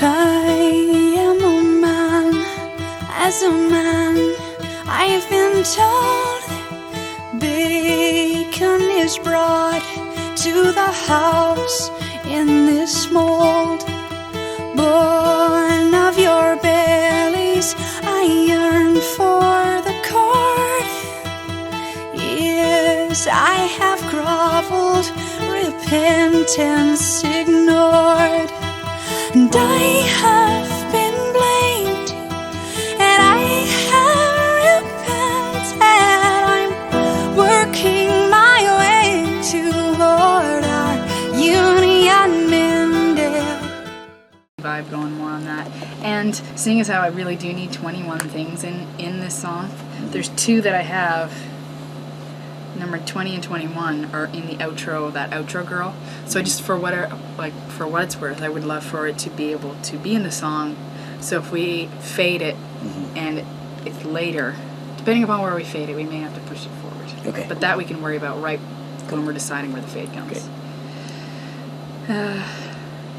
I am a man, as a man I've been told bacon is brought to the house in this mold. Born of your bellies, I yearn for the cord. Yes, I have groveled, repentance ignored. And I have been blamed, and I have repented. I'm working my way toward our union mended. Vibe going more on that. And seeing as how I really do need 21 things in this song, there's two that I have. Number 20 and 21 are in the outro, that outro girl. So just for what it's worth, I would love for it to be able to be in the song. So if we fade it and it's later, depending upon where we fade it, we may have to push it forward. Okay. But that we can worry about right when we're deciding where the fade comes. Okay.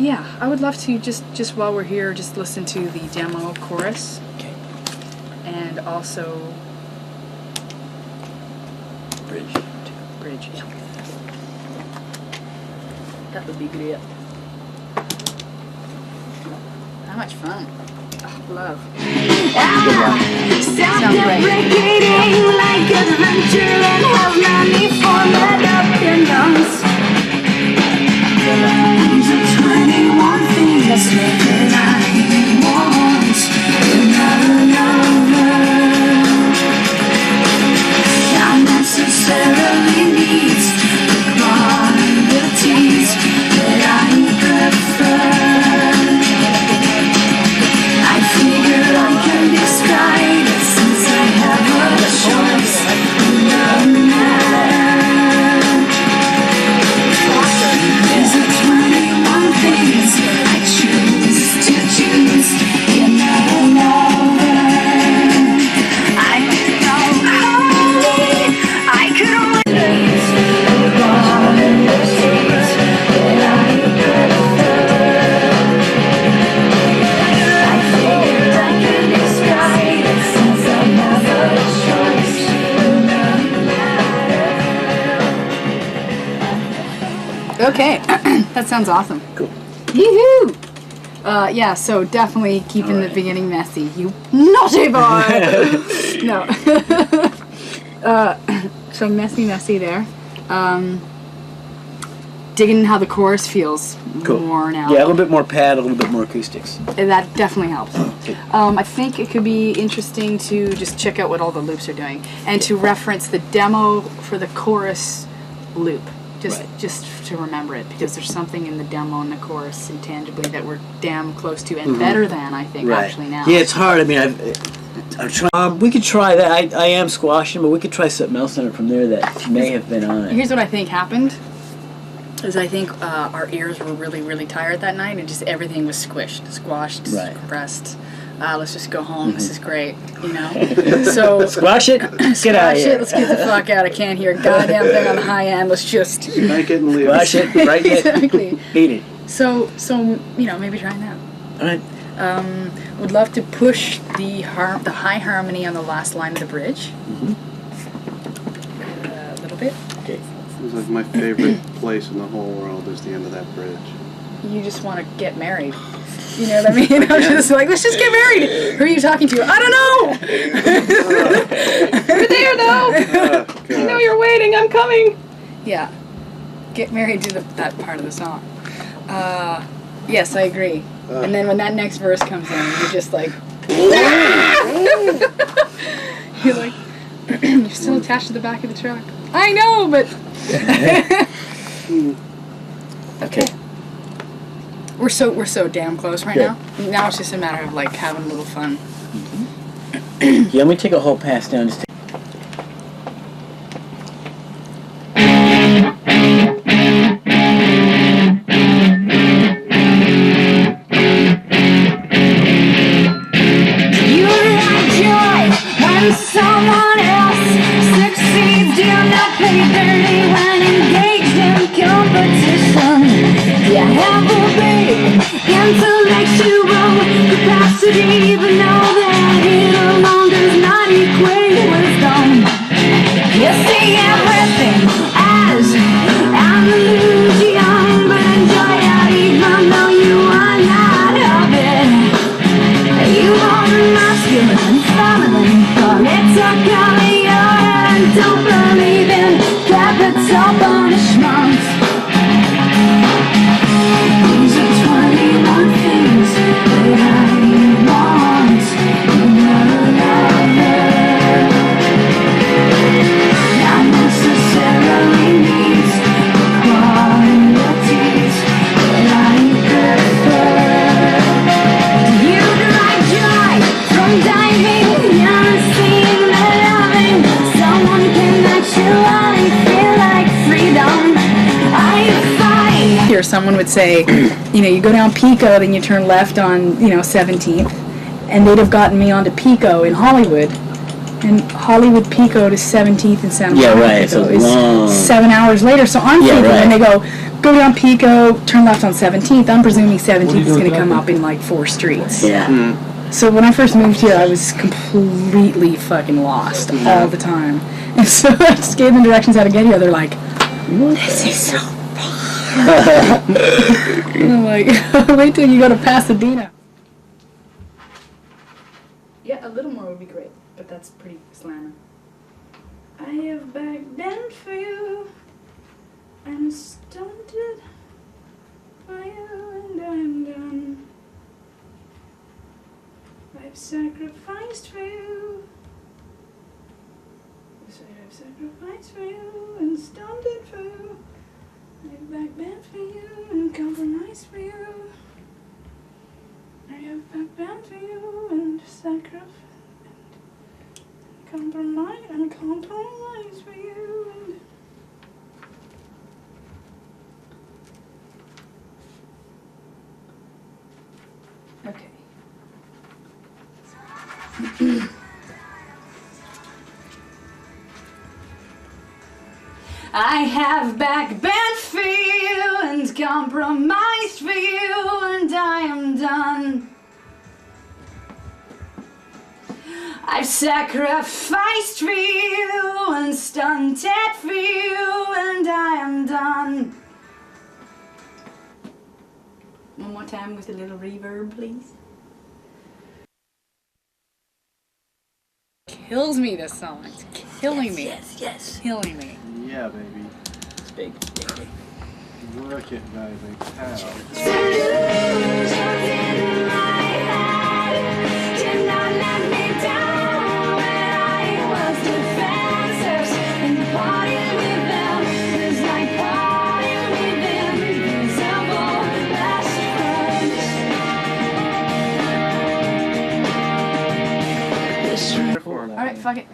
Yeah, I would love to just while we're here, just listen to the demo chorus. Okay. And also bridge. Yeah. That would be great. How much fun. Oh, love. Self-deprecating like adventure and have many formed opinions. These are 21 things that I want another. Not necessarily needs the quantities that I prefer. I figure I can describe it since I have a choice. No matter. These are 21 things I choose to choose in another. I don't know how I could only Okay, that sounds awesome. Cool. Yoo-hoo! Yeah, so definitely keeping the beginning messy. You naughty boy! No. So messy there. Digging how the chorus feels more now. Yeah, a little bit more pad, a little bit more acoustics. And that definitely helps. I think it could be interesting to just check out what all the loops are doing and to reference the demo for the chorus loop. Just to remember it, because there's something in the demo and the chorus intangibly that we're damn close to and better than, I think, actually now. Yeah, it's hard. I mean, I'm trying. We could try that. I am squashing, but we could try something else on it from there that may have been on it. Here's what I think happened. Is I think our ears were really, really tired that night, and just everything was squashed, compressed. Let's just go home. This is great, you know. So squash it. Get out of here. Let's get the fuck out. I can't hear a goddamn thing on the high end. Let's just make it and leave. Squash it. Right. Exactly. Beat it. So you know, maybe try that. All right. Would love to push the high harmony on the last line of the bridge. A little bit. Okay. It's like my favorite place in the whole world is the end of that bridge. You just want to get married. You know what I mean? I'm just like, let's just get married. Who are you talking to? I don't know. You're there though. I know you're waiting. I'm coming. Yeah. Get married to that part of the song. Yes, I agree. And then when that next verse comes in, you're just like, you're like, you're still attached to the back of the truck. I know, but okay. We're so damn close right now. Now it's just a matter of like having a little fun. Yeah, let me take a whole pass down. Just someone else succeeds, do not play dirty when engaged in competition. You have a big intellectual someone would say, you know, you go down Pico, then you turn left on, you know, 17th, and they'd have gotten me onto Pico in Hollywood. And Hollywood Pico to 17th and Santa Monica right, so is long. 7 hours later. So I'm thinking right. when they go down Pico, turn left on 17th, I'm presuming 17th is going to come up in like 4 streets. Yeah. So when I first moved here, I was completely fucking lost all the time. And so I just gave them directions how to get here. They're like, this is so far. And I'm like, wait till you go to Pasadena. Yeah, a little more would be great, but that's pretty slammer. I have back bent for you and stunted for you, and I'm done. I've sacrificed for you. I've sacrificed for you and stunted for you. I've back bent for you and compromised for you. I have back bent for you and sacrificed and compromise for you. And okay. I have back bent for you and compromised for you, and I am done. I've sacrificed for you and stunted for you, and I am done. One more time with a little reverb, please. Kills me, this song. It's killing me. Yes. Killing me. Yeah, baby. It's big. Work it, baby. How? Alright, fuck it.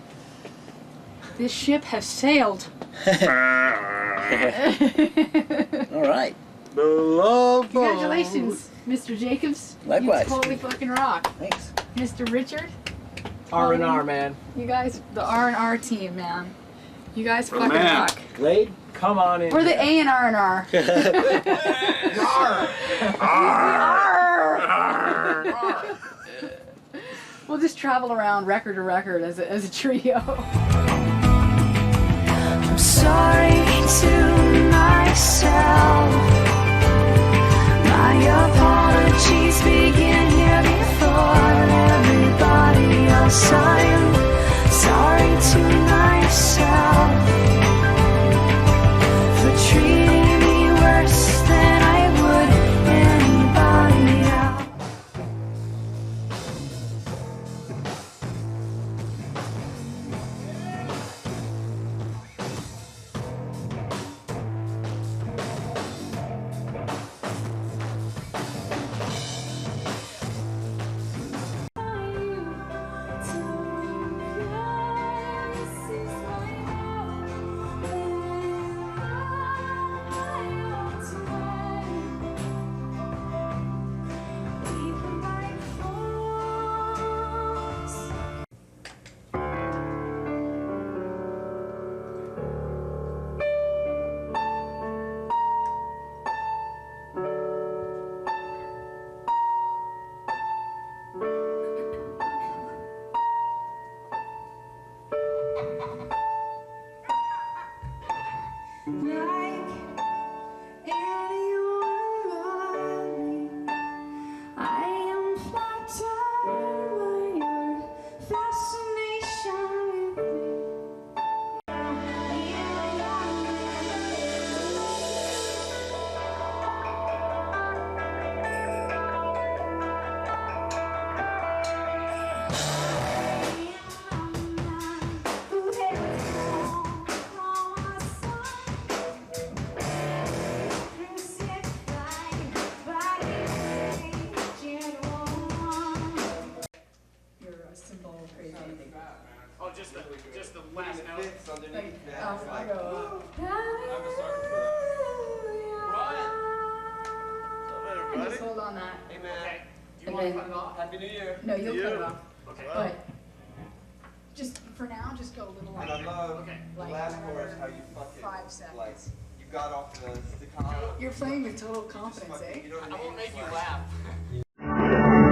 This ship has sailed. Alright. Congratulations, Mr. Jacobs. Likewise. You totally fucking rock. Thanks. Mr. Richard. R&R, man. You guys, the R&R team, man. You guys For fucking man. rock. Glade, come on in. We're the A and R&R. We'll just travel around record to record as a trio. I'm sorry to myself. My apologies begin here before everybody else. I'm sorry to myself for treating me worse than I would anybody else. Just the last note. I'll go up. I'm a sucker for that. Ryan. and just hold on that. Hey man. Okay. Do you And want to then- cut it off? Happy New Year. No, you'll cut it You. off. Okay. But just for now, just go a little And I like love Okay. the Like last another chorus, how you fucking 5 seconds. like you got off the staccato. You're playing with total You just confidence, fucking, eh? you know what I I mean? won't make you Like, laugh.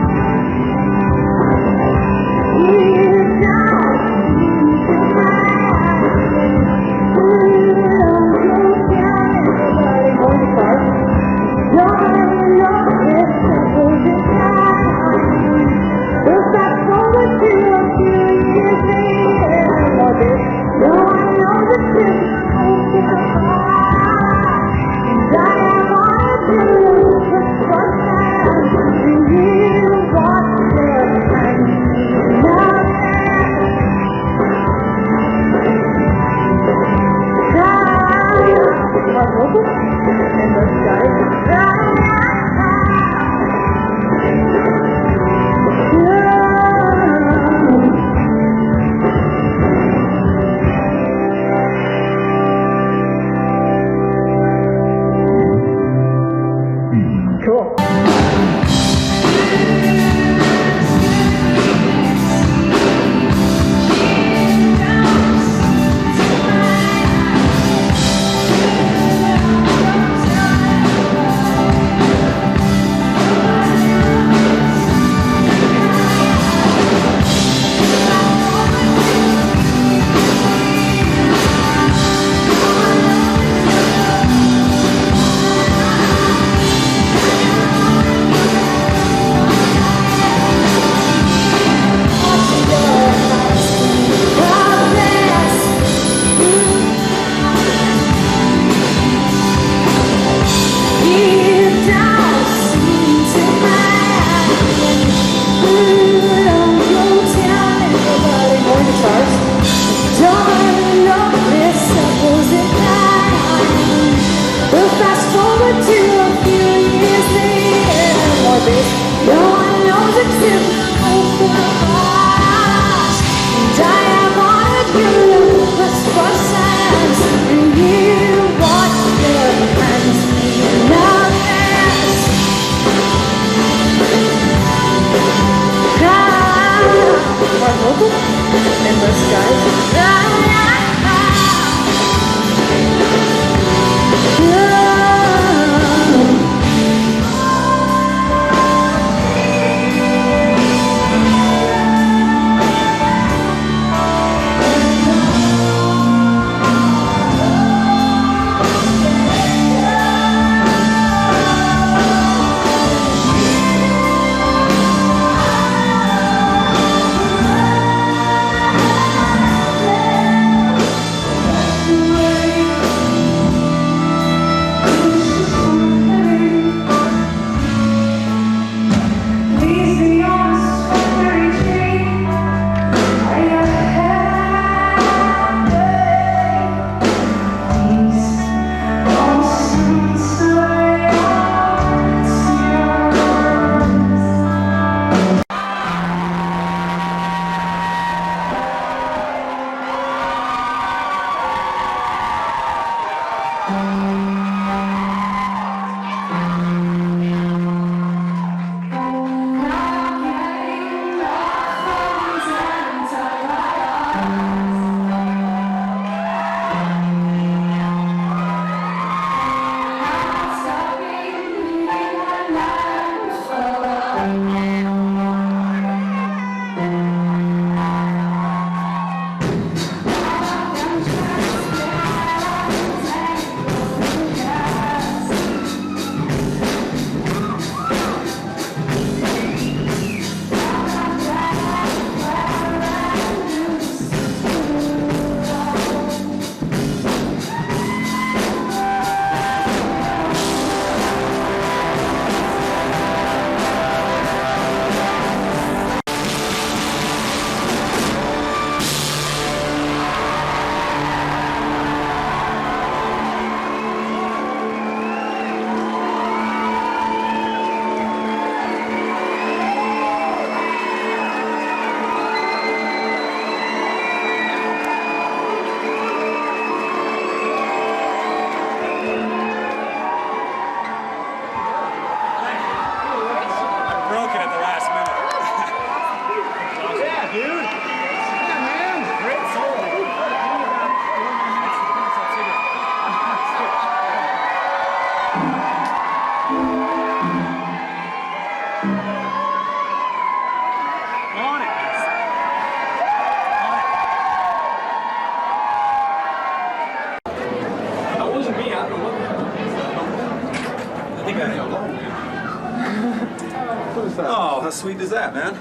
Oh, how sweet is that, man?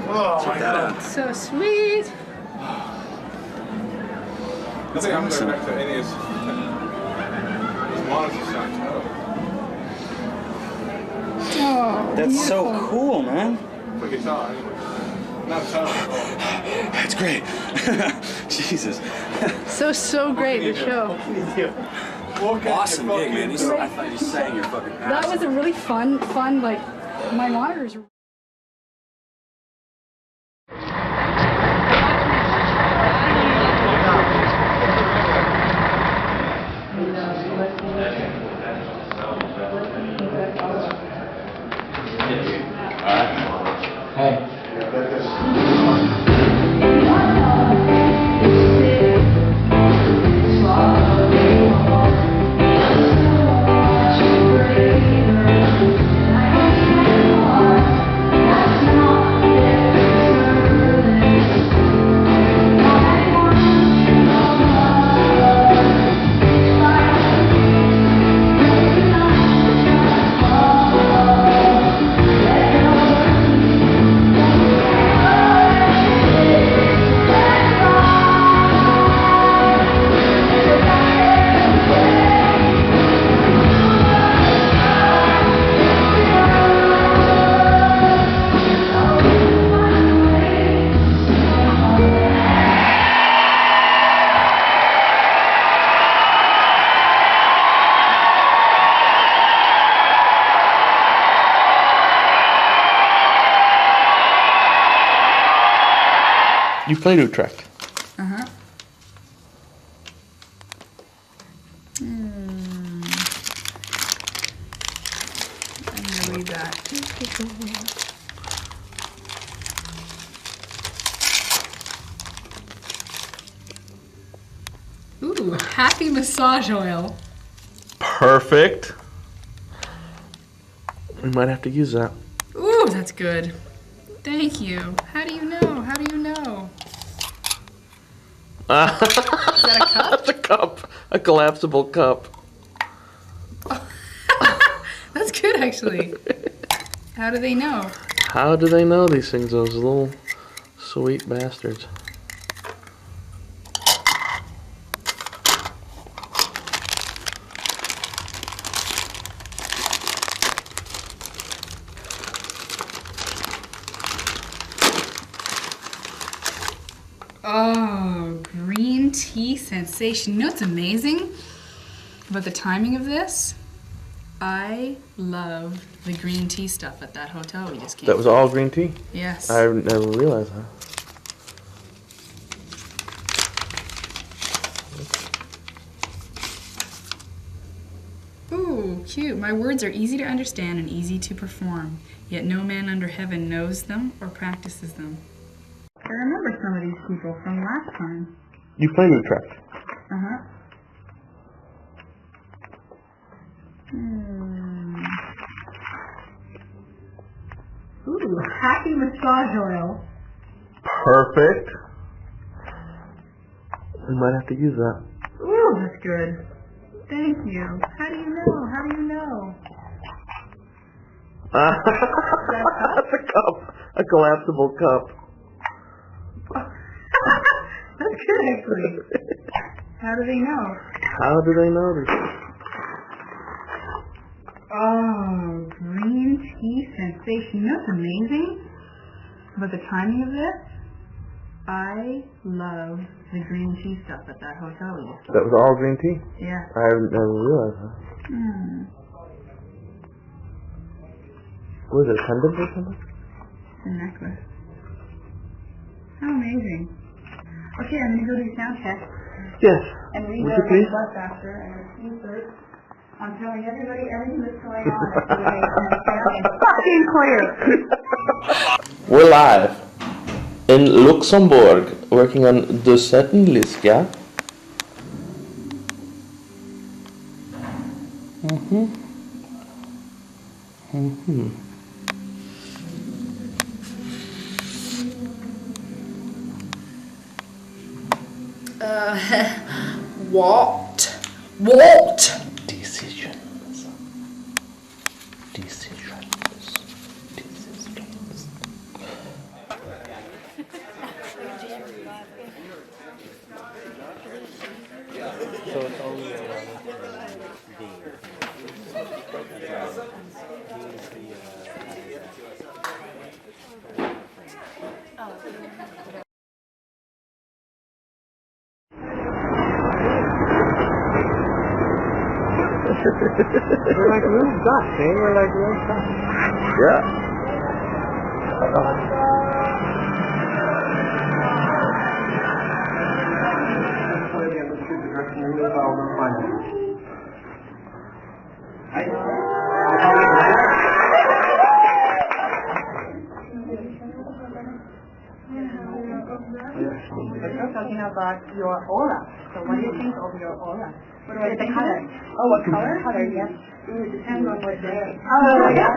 Oh, Check that out. So sweet. I think I'm going back to any of his monitors sound terrible. Oh, That's so beautiful. cool, man. For guitar, anyway. Not terrible at all. That's great. Jesus. So great to show. Awesome gig, man. I thought you sang your fucking ass That was a really fun, like, my monitors. You played Utrecht. Uh-huh. I'm gonna read that. Ooh, happy massage oil. Perfect. We might have to use that. Ooh, that's good. Thank you. How do you know? How do you know? Is that a cup? That's a cup. A collapsible cup. That's good, actually. How do they know? How do they know these things, those little sweet bastards? Oh, green tea sensation. You know what's amazing about the timing of this? I love the green tea stuff at that hotel we just came That was all green tea? Yes. I never realized that. Ooh, cute. My words are easy to understand and easy to perform, yet no man under heaven knows them or practices them. I remember some of these people from last time. You played Utrecht. Uh-huh. Ooh, happy massage oil. Perfect. We might have to use that. Ooh, that's good. Thank you. How do you know? How do you know? That's a cup. A collapsible cup. That's good, actually. How do they know? How do they know this? Oh, green tea sensation. You know what's amazing about the timing of this? I love the green tea stuff at that hotel we just came. That was all green tea? Yeah. I never realized that. Was it a pendant or something? It's a necklace. How amazing. Okay, I'm going to go do sound check. Yes. And read Would the you please? bus after and insert. I'm telling everybody everything that's going on at the and fucking clear. We're live in Luxembourg, working on the setting list, yeah? What? Decisions. So it's only We're like little ducks, eh? We're like little ducks. yeah. You're talking about your aura. So what do you think of your aura? What do I think? The color. Oh, what color? Color, yes. It depends on what day. Oh, yeah.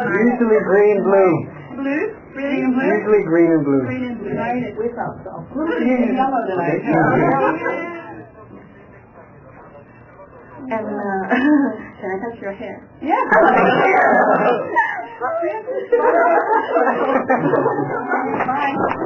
Usually green, blue. Blue? Green and blue? Usually green and blue. Green and blue. Light it without the And can I touch your hair? Yeah. Bye.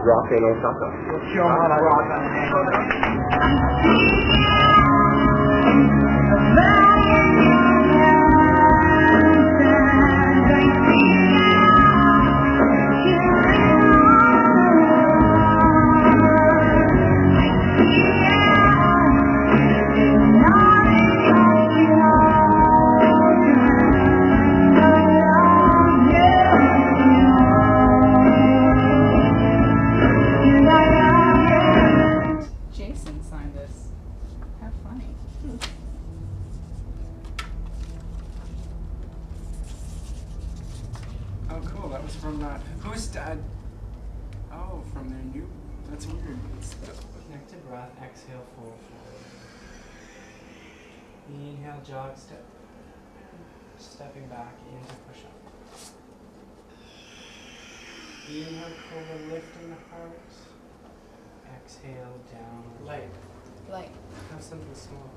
Rock in Osaka. behind this. How funny. Oh, cool. That was from who's dad? Oh, from their new. That's weird. Connect to breath. Exhale, fold forward. Inhale, jog, stepping back into push up. Inhale, cobra, lifting the heart. Exhale, down. Light. Light. Have something small.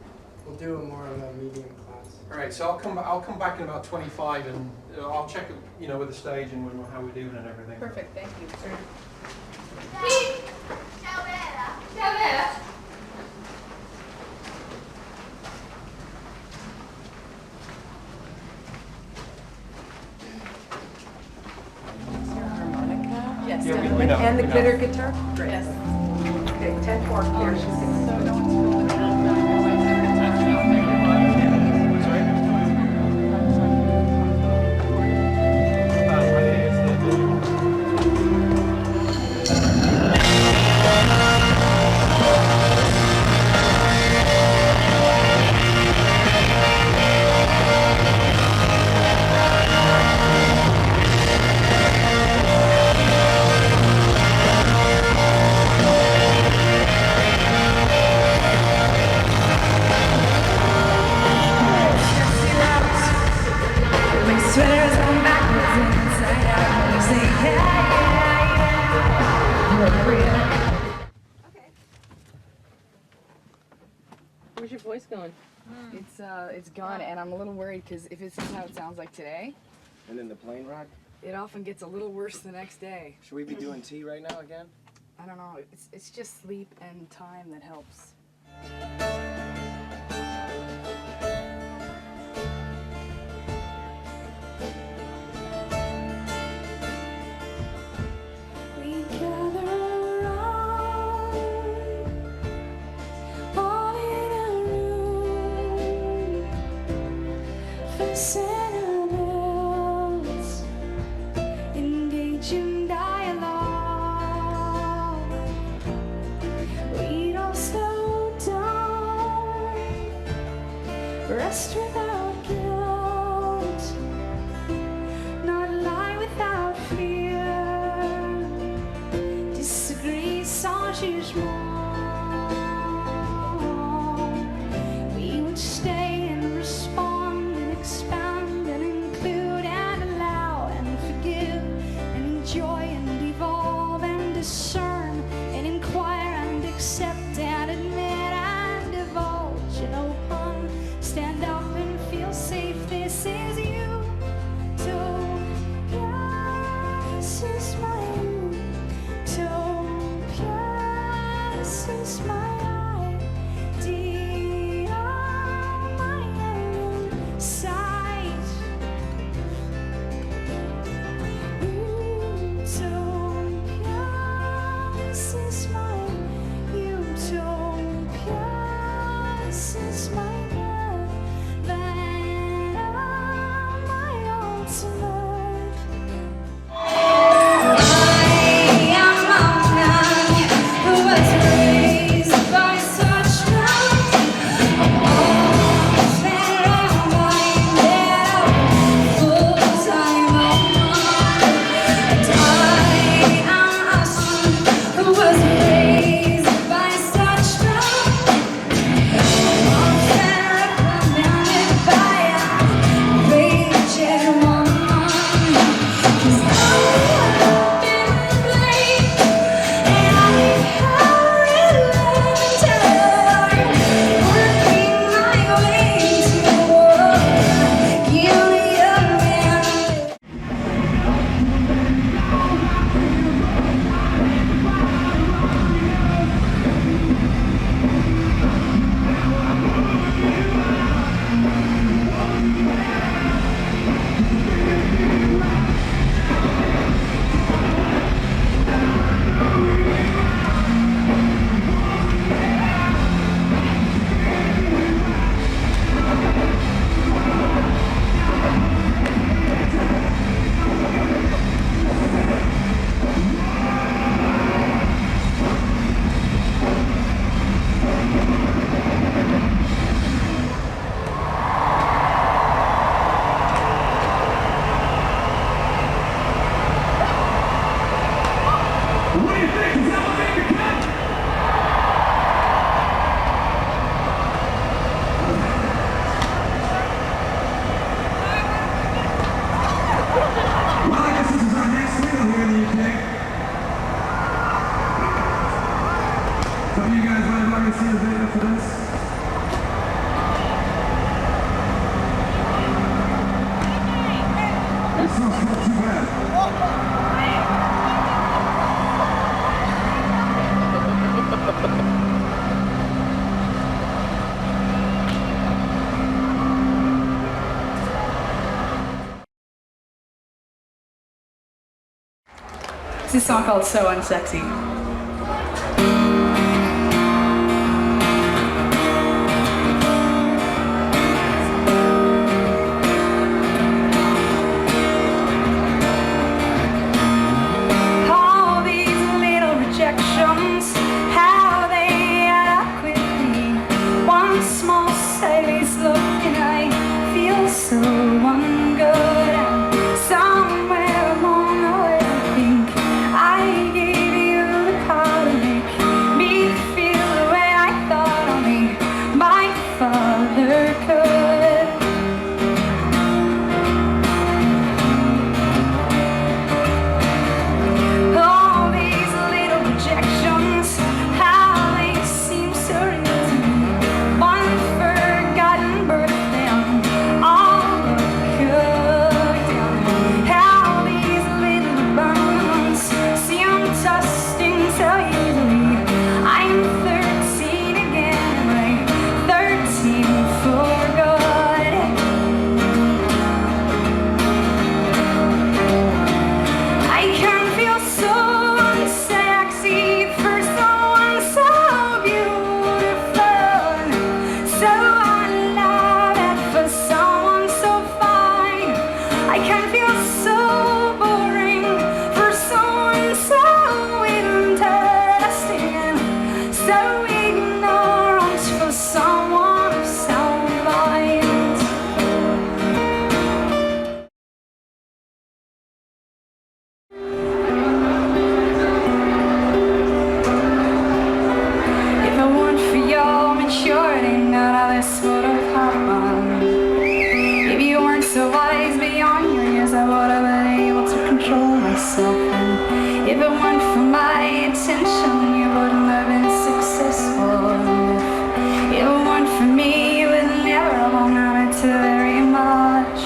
We'll do a more of a medium class. All right, so I'll come back in about 25, and I'll check, with the stage and how we're doing and everything. Perfect, thank you. Ciao Bella. Ciao Bella. Yes, Yeah, definitely. we know. And the we know. glitter guitar? Great. Yes. Okay, 10-4 here. She sings. So no one's holding it up. Sweaters on backwards and inside out. When you say yeah, yeah. Where's your voice going? It's gone, and I'm a little worried because if it's how it sounds like today, And then the plane ride? it often gets a little worse the next day. Should we be doing tea right now again? I don't know. It's just sleep and time that helps. We gather around, all in a room, fixing our bills, engage in dialogue. We don't slow down, rest without guilt, not lie without fear. Disagree sans jugement. We would stay and respond and expand and include and allow and forgive and enjoy and evolve and discern and inquire and accept and admit and divulge and open, stand up and It's a song called So Unsexy. All these little rejections, how they add up quickly. One small sideways look and I feel so ungood. And somewhere along the way I think I gave you the power to make me feel the way I thought only my father could. All these little rejections, how they seem so real to me. One forgotten birthday on all cooked down. How these little bones seem to sting so easily. I'm 13 again, and my 13 for good. I can feel so unsexy for someone so beautiful, so unloved for someone so fine. I can feel so boring for someone so interesting, so ignorant for someone of sound mind. If it weren't for your maturity, none of this would have happened. If you weren't so wise beyond your years, I would have been able to control myself. And if it weren't for my attention, you wouldn't have been successful. If it weren't for me, you would never have amounted to very much.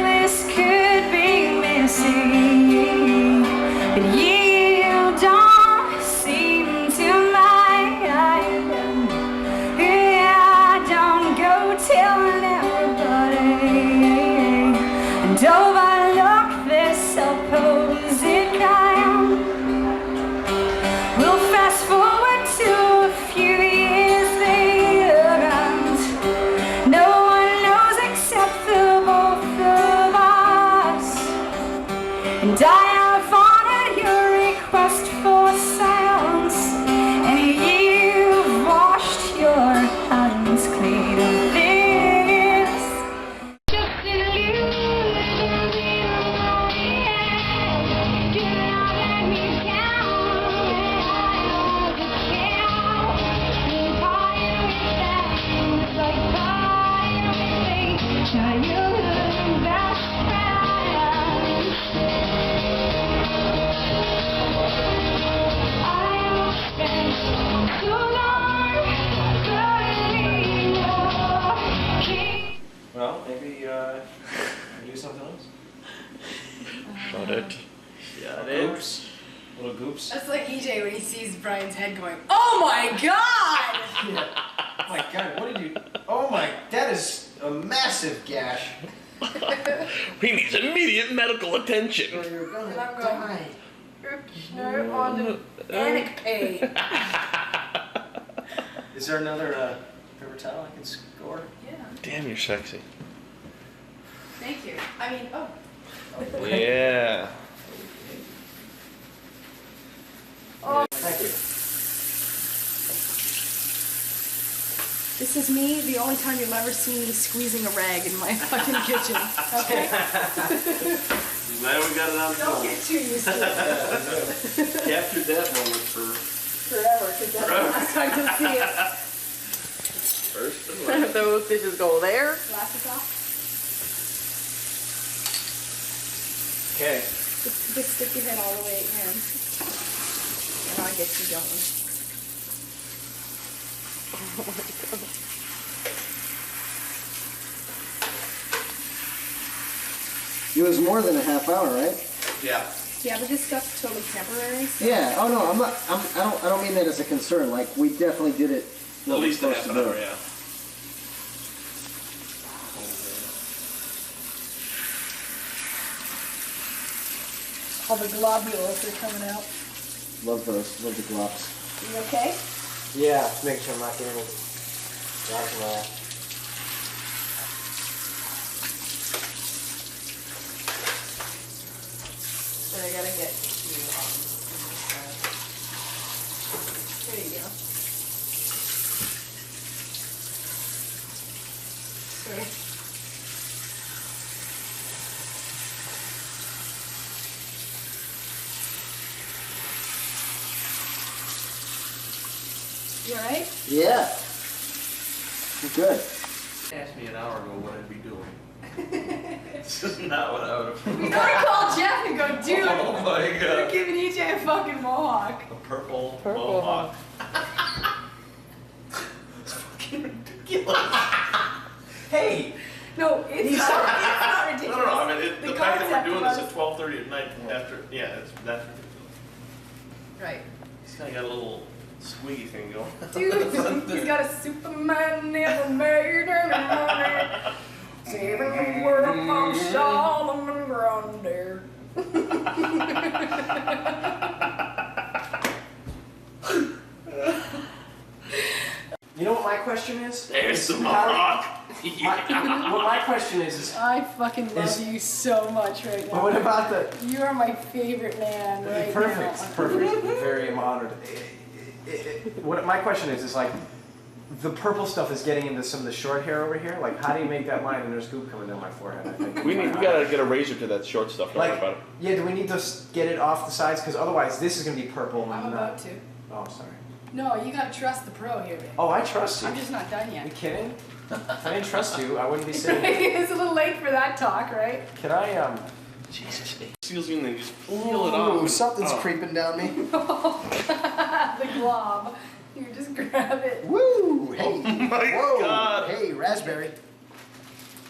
This could be missing, but you don't seem to mind. I don't go telling everybody and overlook this supposed crime. We'll fast forward to a few years later, and no one knows except the both of us. And I have honored your request for silence, and you've washed your hands clean of this. Just an illusion in my head. Do not let me down. I was a child, and parting with that was like parting with me. Now you're the best friend. I have spent so long burning your king. Well, maybe do something else. Got it. Goops. Little goops. That's like EJ when he sees Brian's head going, oh my god! Oh my God, what did you? Oh my, that is a massive gash. He needs immediate medical attention. You're gonna I'm die. You're on the panic pay. Is there another paper towel I can score? Yeah, Damn, you're sexy. thank you. I mean, oh. Yeah. Thank you. This is me, the only time you'll ever see me squeezing a rag in my fucking kitchen. Okay? Now we got it on Don't film. get too used to it. Captured that moment for Forever, because that's the last time you'll see it. first and last. Those dishes go there. Glasses off. Okay. Just stick your head all the way in. how I get you going. Oh my god. It was more than a half hour, right? Yeah. Yeah, but this stuff's totally temporary. So Yeah. Oh no, I'm not. I don't mean that as a concern. Like we definitely did it. At least a half an hour, yeah. all the globules are coming out. Love those. Love the globs. You okay? Yeah. Make sure I'm not getting it. But I gotta get you on this side. There you go. Sorry. You alright? Yeah. You're good. Asked me an hour ago what I'd be doing. This is not what I would have. You gotta call Jeff and go, dude. Oh my They're god. giving EJ a fucking mohawk. A purple mohawk. It's fucking ridiculous. Hey! No, it's not ridiculous. No, I mean, the fact that we're doing this at was- 12:30 at night after, yeah, that's ridiculous. Right. This guy got a little squeaky thing going. Dude, he's got a Superman never made any money. Saving the world from Solomon Grundy. You know what my question is? There's the mohawk. What my question is I fucking love you so much right now. what about the You are my favorite man right perfect? now. Perfect. Very honored. What my question is like, the purple stuff is getting into some of the short hair over here. Like, how do you make that line? And there's goop coming down my forehead. I think. We gotta get a razor to that short stuff. Don't worry Like, about it. yeah. Do we need to get it off the sides? Because otherwise, this is gonna be purple. I'm and about to. Oh, sorry. No, you gotta trust the pro here, babe. Oh, I trust you. I'm just not done You yet. kidding? If I didn't trust you, I wouldn't be sitting here. It's a little late for that talk, right? Can I Jesus, it feels in there, just peel it Ooh, off. something's creeping down me. The glob. You just grab it. Woo! Hey. Oh my Whoa. god. Hey, raspberry.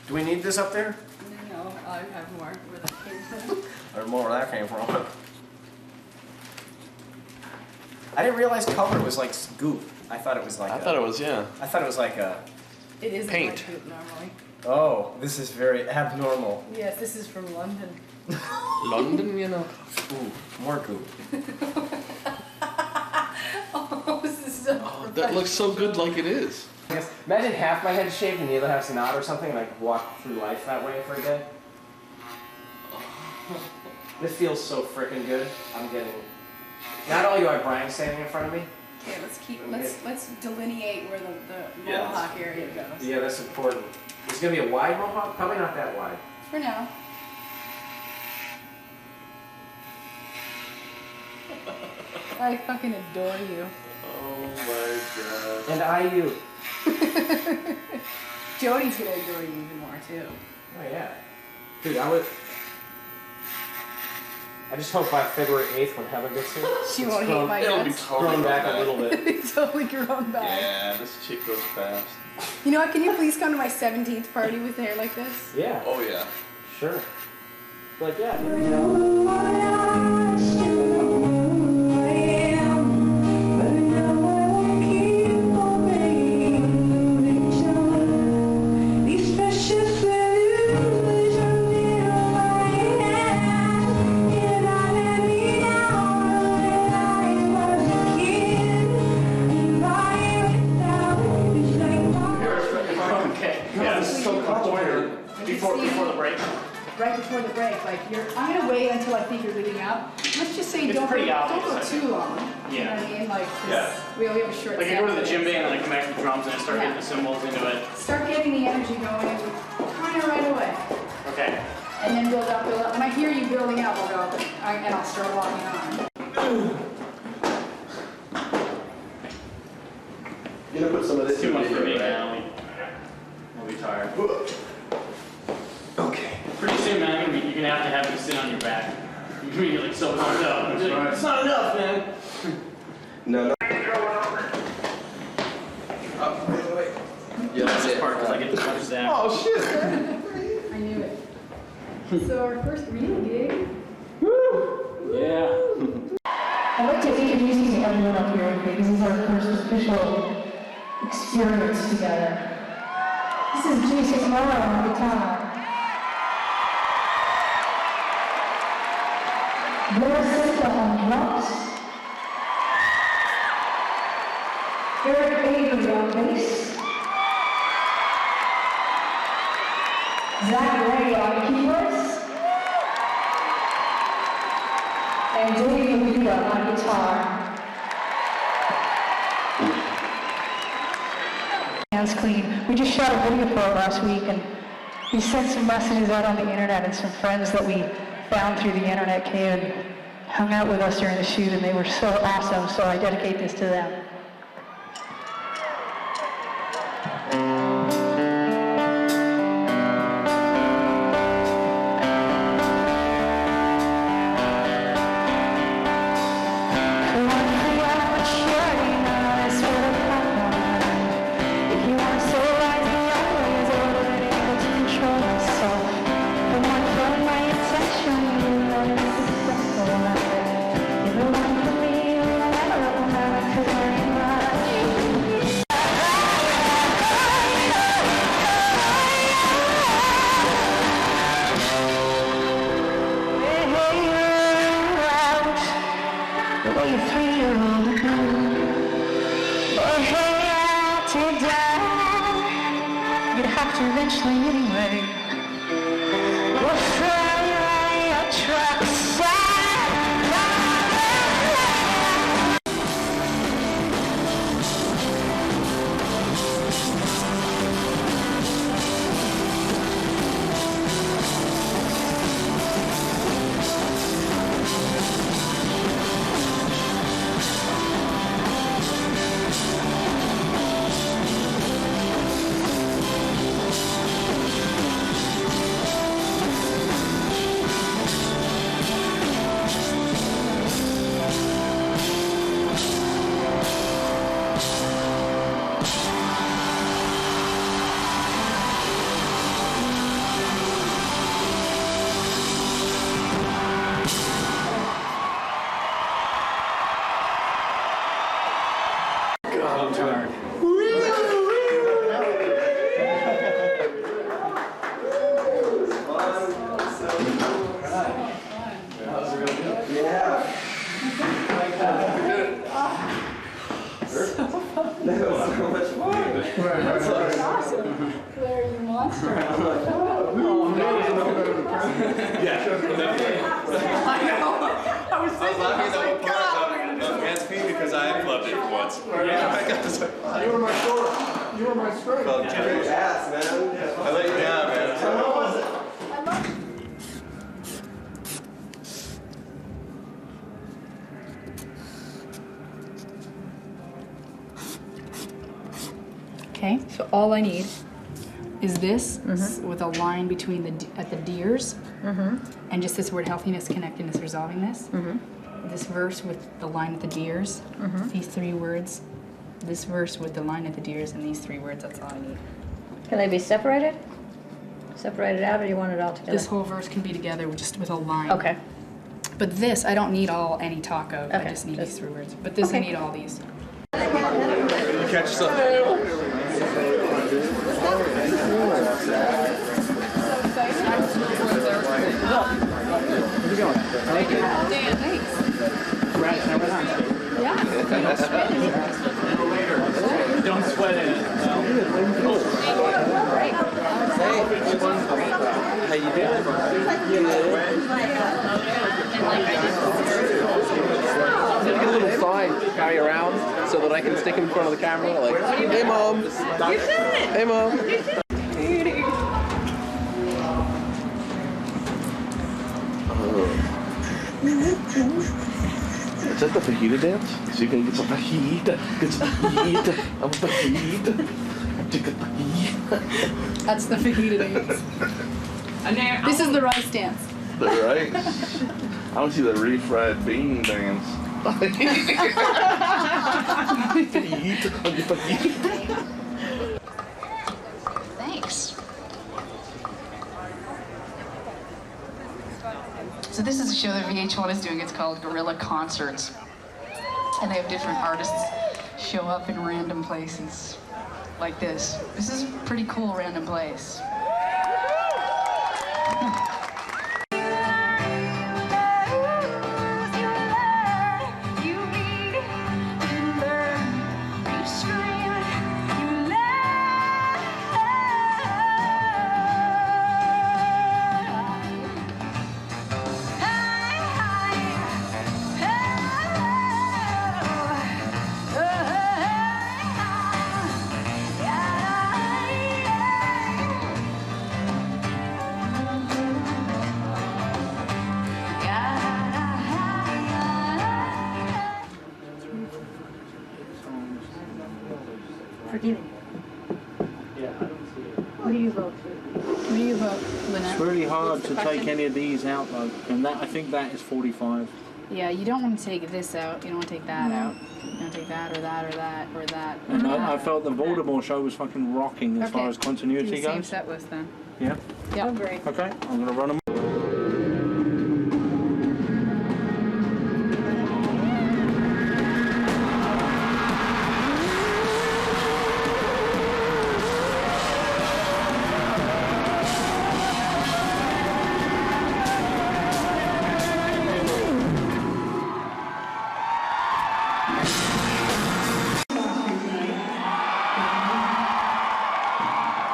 Do we need this up there? No, I have more where that came from. Or more where that came from. I didn't realize color was like goop. I thought it was like I thought it was, yeah. I thought it was like a It is Paint. like poop normally. oh, this is very abnormal. Yes, this is from London. London, you know. Ooh, more goop. Oh, this is so That looks so good like it is. I guess, imagine half my head shaved and the other half's not or something, like walk through life that way for a day. This feels so freaking good. I'm getting. Not only do I have Brian standing in front of me. Okay, let's delineate where the Yeah. mohawk area goes. Yeah, that's important. It's gonna be a wide mohawk, probably not that wide. For now. I fucking adore you. Oh my god. And I you. Jody's gonna adore you even more too. Oh yeah. Dude, I just hope by February 8th when Heather gets here. She won't hate my It'll be guts. totally Grown back a little bit. It's totally grown back. Yeah, this chick goes fast. You know what? Can you please come to my 17th party with hair like this? Yeah, Oh yeah. sure. Like, yeah. Before the break. Right before the break, like I'm gonna wait until I think you're leading up. Let's just say don't go too long. You know what I mean? Like, 'cause we have a short. Like I go to the gym band and I come back to the drums and I start getting the cymbals into it. Start getting the energy going, kind of right away, Okay. and then build up. When I hear you building up, I'll go and I'll start walking on. You're gonna put some of this Too much in for me video, now. I'll be tired. Okay. Pretty soon, man, you're gonna have me sit on your back. You're gonna be like so pumped up. It's not enough, man. Yeah, that's it. Part because I get to touch that. Oh shit! I knew it. So our first real gig. Yeah. I'd like to introduce everyone up here because this is our first official experience together. This is Jason Morrow on guitar. Morissette on drums. Eric Baker on bass. Zach Ray on keyboards. And Dave Levita on guitar. Hands clean. We just shot a video for it last week, and we sent some messages out on the internet, and some friends that we found through the internet came and hung out with us during the shoot, and they were so awesome, so I dedicate this to them. Eventually, anyway. We'll fly your trucks. Okay, so all I need is this with a line between at the deers, and just this word healthiness, connectedness, resolvingness. This verse with the line at the deers, these 3 words. This verse with the line at the deers and these 3 words, that's all I need. Can they be separated? Separated out, or do you want it all together? This whole verse can be together just with a line. Okay. But this, I don't need any talk of, I just need these 3 words. But this, I need all these. You catch yourself. Dan, thanks. Yeah. Don't sweat it. How you doing? Get a little sign to carry around so that I can stick in front of the camera like, hey mom. Hey mom. Is that the fajita dance? So you can get some fajita, get some fajita, I'm a fajita, chicken fajita. That's the fajita dance. This is the rice dance. The rice. I want to see the refried bean dance. Fajita, fajita. VH1 is doing. It's called Guerrilla Concerts. And they have different artists show up in random places like this. This is a pretty cool random place. Forgiving. Yeah, I don't see it. What do you vote? What do you vote, Lynette? It's really hard to take any of these out though, and that I think that is 45. Yeah, you don't want to take this out. You don't want to take that out. You don't take that or that or that or that. And I felt the Baltimore show was fucking rocking as far as continuity Do the same goes. set list then. Yeah. Yeah. Great. Okay, I'm gonna run them.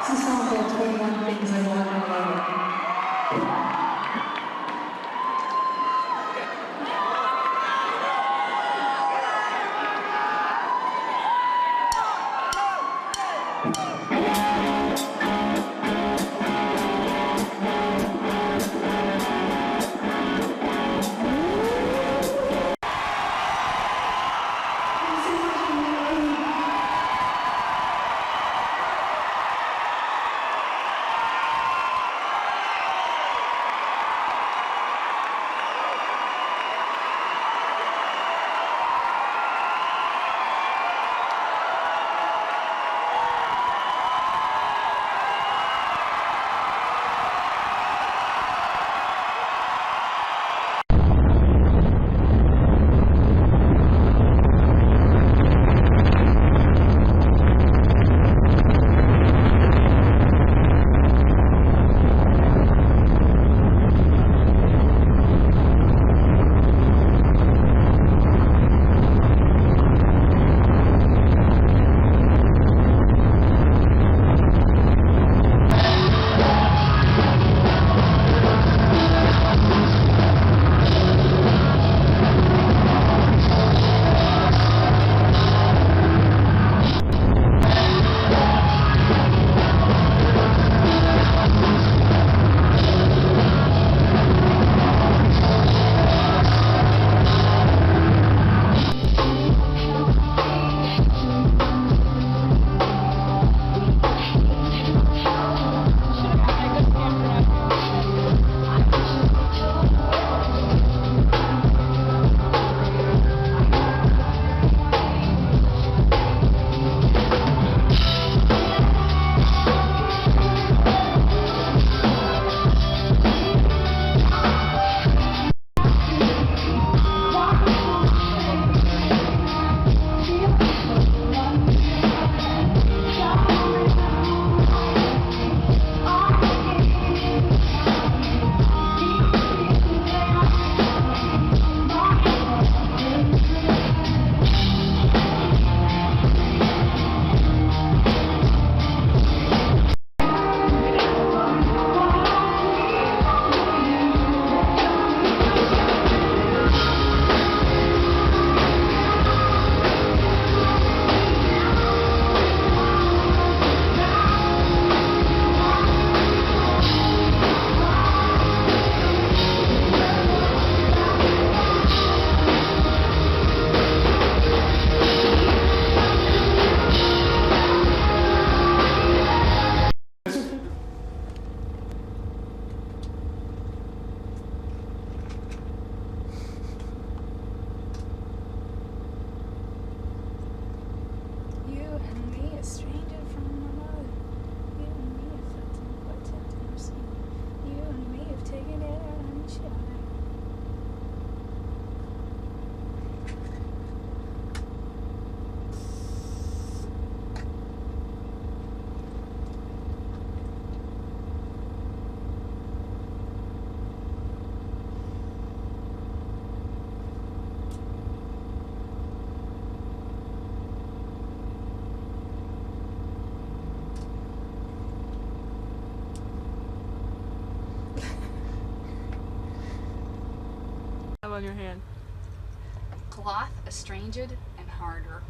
This is a song called 21 Things I Want in Love. on your hand. Cloth estranged and harder.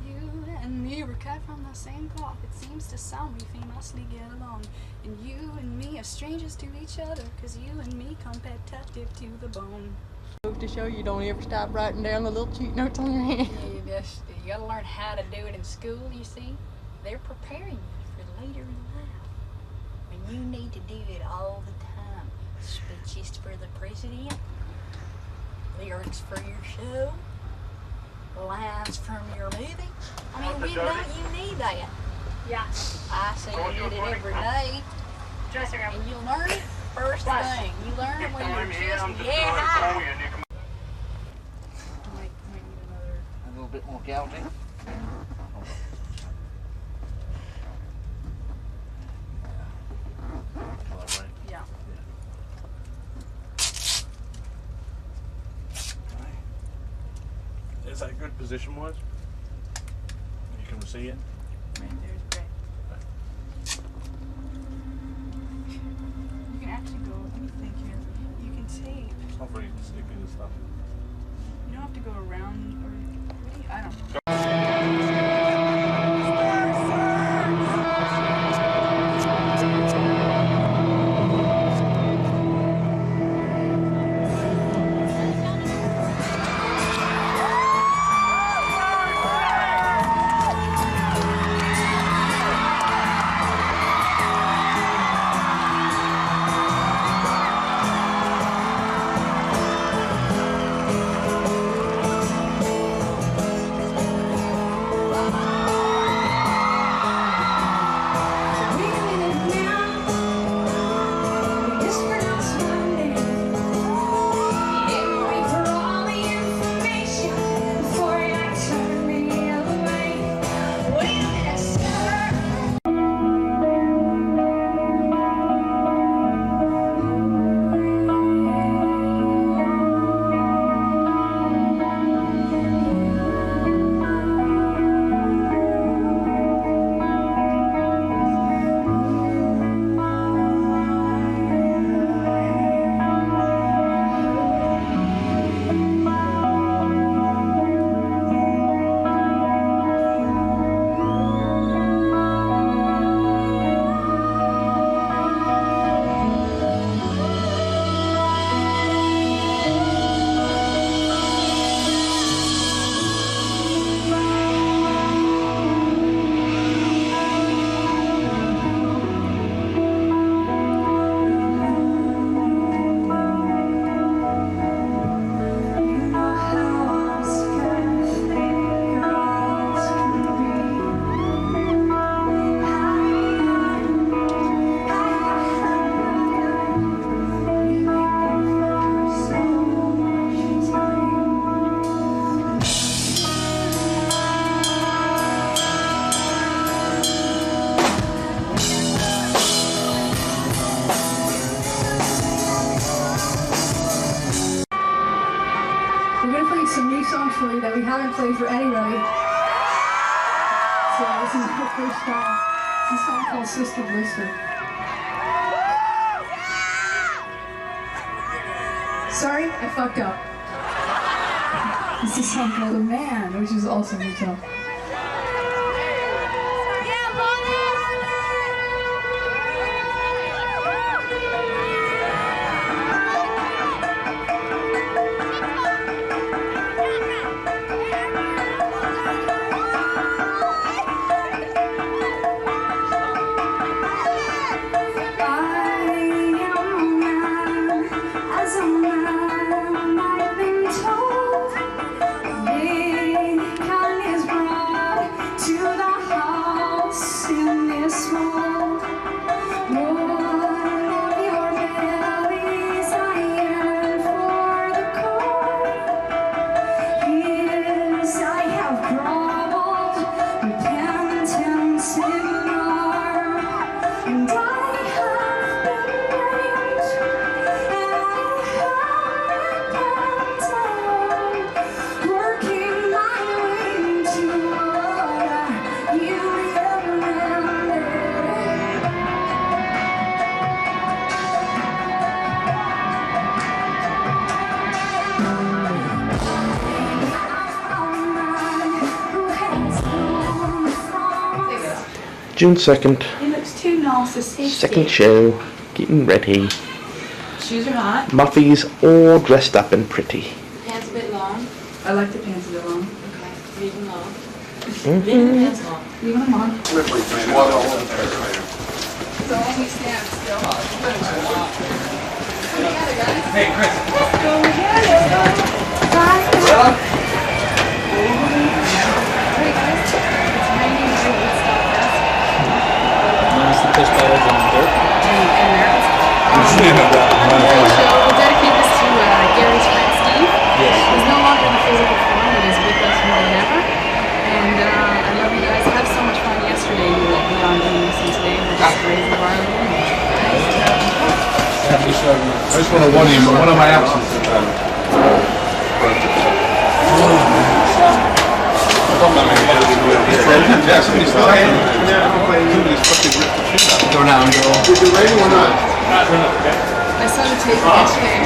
You and me were cut from the same cloth. It seems to some we famously get along. And you and me are strangers to each other, 'cause you and me competitive to the bone. To show you don't ever stop writing down the little cheat notes on your hand. You gotta learn how to do it in school, you see. They're preparing you for later in life. And you need to do it all the time. Speeches for the president, lyrics for your show, lines from your movie. I mean, we know you need that. Yeah. I say you need it every day. And you learn it first thing. You learn it when you're just, A little bit more gouging. Yeah. Is that good position-wise? You can see it? Right there's great. You can actually go, let me think here. You can take, It's not very sticky and stuff. you don't have to go around, or, what do you, I don't know. That we haven't played for anybody. So this is the first time. It's a song called Sister Blister. Sorry, I fucked up. This is a song called A Man, which is also a new song. I've been told, big kindness brought June 2nd. He looks too narcissistic. Second show. Getting ready. Shoes are hot. Muffy's all dressed up and pretty. Pants a bit long. I like the pants a bit long. Okay. Leave them long. Mm-hmm. Leave the pants long. Leave them long. So all these snaps still. Hey, Chris. Let's go. Bye. Hey guys. It's raining here. Notice the push pedals on the dirt. We'll dedicate this to Gary's friend Steve. Yes. He's no longer in the physical form, but is with us more than ever. And I love you guys. I had so much fun yesterday. You were beyond doing this, and today we're just raising the bar a little more. I just want to warn you, one of my absences. Go now, go. Is it raining or not? I saw the tape yesterday.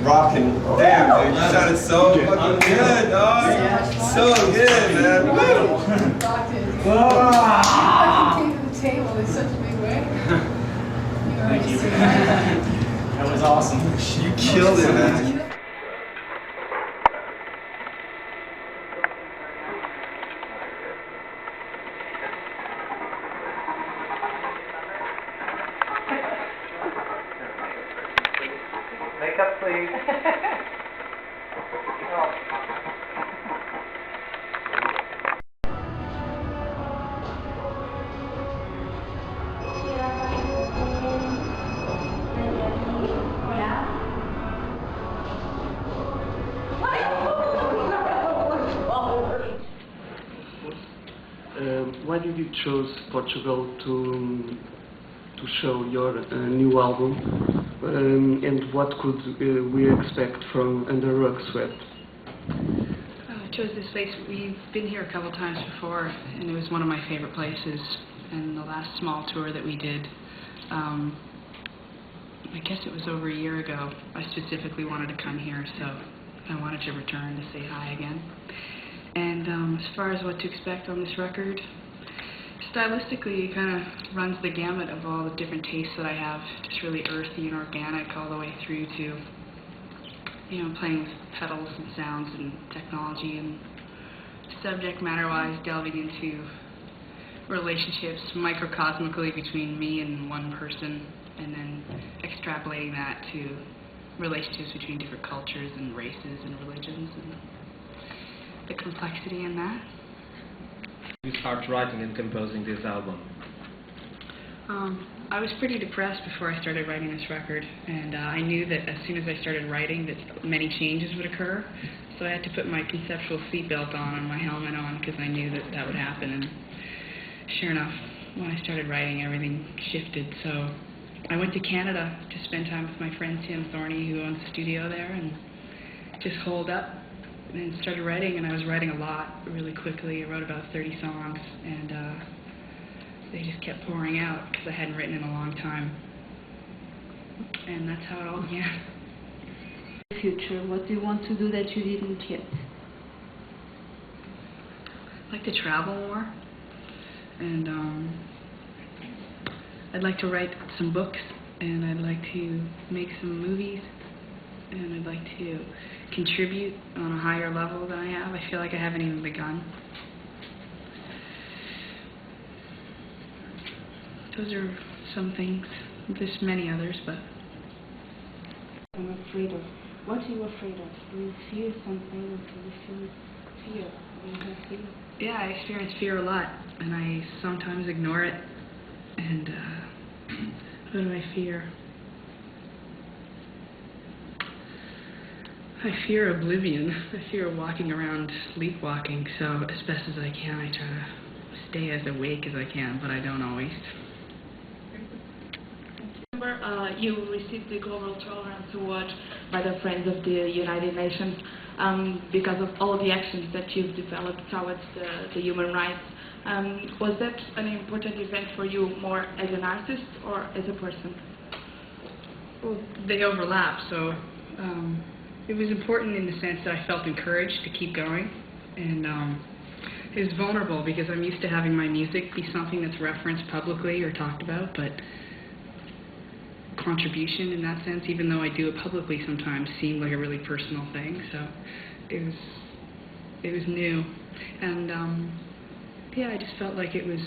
Rocking. Damn, dude, you sounded so fucking good, dog. So good, man. Woo! Came to the table in such a big way. Thank you. That was awesome. You killed it, man. Makeup, please. Why did you choose Portugal to show your new album, and what could we expect from Under Rug Sweat? I chose this place. We've been here a couple times before, and it was one of my favorite places. And the last small tour that we did, I guess it was over a year ago, I specifically wanted to come here, so I wanted to return to say hi again. And as far as what to expect on this record, stylistically, it kind of runs the gamut of all the different tastes that I have. Just really earthy and organic all the way through to, you know, playing with pedals and sounds and technology, and subject matter-wise delving into relationships microcosmically between me and one person, and then extrapolating that to relationships between different cultures and races and religions and the complexity in that. You start writing and composing this album? I was pretty depressed before I started writing this record, and I knew that as soon as I started writing that many changes would occur, so I had to put my conceptual seatbelt on and my helmet on because I knew that that would happen, and sure enough, when I started writing, everything shifted. So I went to Canada to spend time with my friend Tim Thorney, who owns a studio there, and just holed up and started writing, and I was writing a lot really quickly. I wrote about 30 songs, and they just kept pouring out because I hadn't written in a long time. And that's how it all began. Future, what do you want to do that you didn't yet? I'd like to travel more, and I'd like to write some books, and I'd like to make some movies, and I'd like to contribute on a higher level than I have. I feel like I haven't even begun. Those are some things. There's many others, but I'm afraid of. What are you afraid of? Do you fear something, or do you feel fear? Do you have fear? yeah, I experience fear a lot, and I sometimes ignore it. And what do I fear? I fear oblivion. I fear walking around sleepwalking, so as best as I can, I try to stay as awake as I can, but I don't always. You received the Global Tolerance Award by the Friends of the United Nations because of all the actions that you've developed towards the human rights. Was that an important event for you more as an artist or as a person? Well, they overlap, so it was important in the sense that I felt encouraged to keep going, and it was vulnerable because I'm used to having my music be something that's referenced publicly or talked about, but contribution in that sense, even though I do it publicly sometimes, seemed like a really personal thing, so it was new, and yeah, I just felt like it was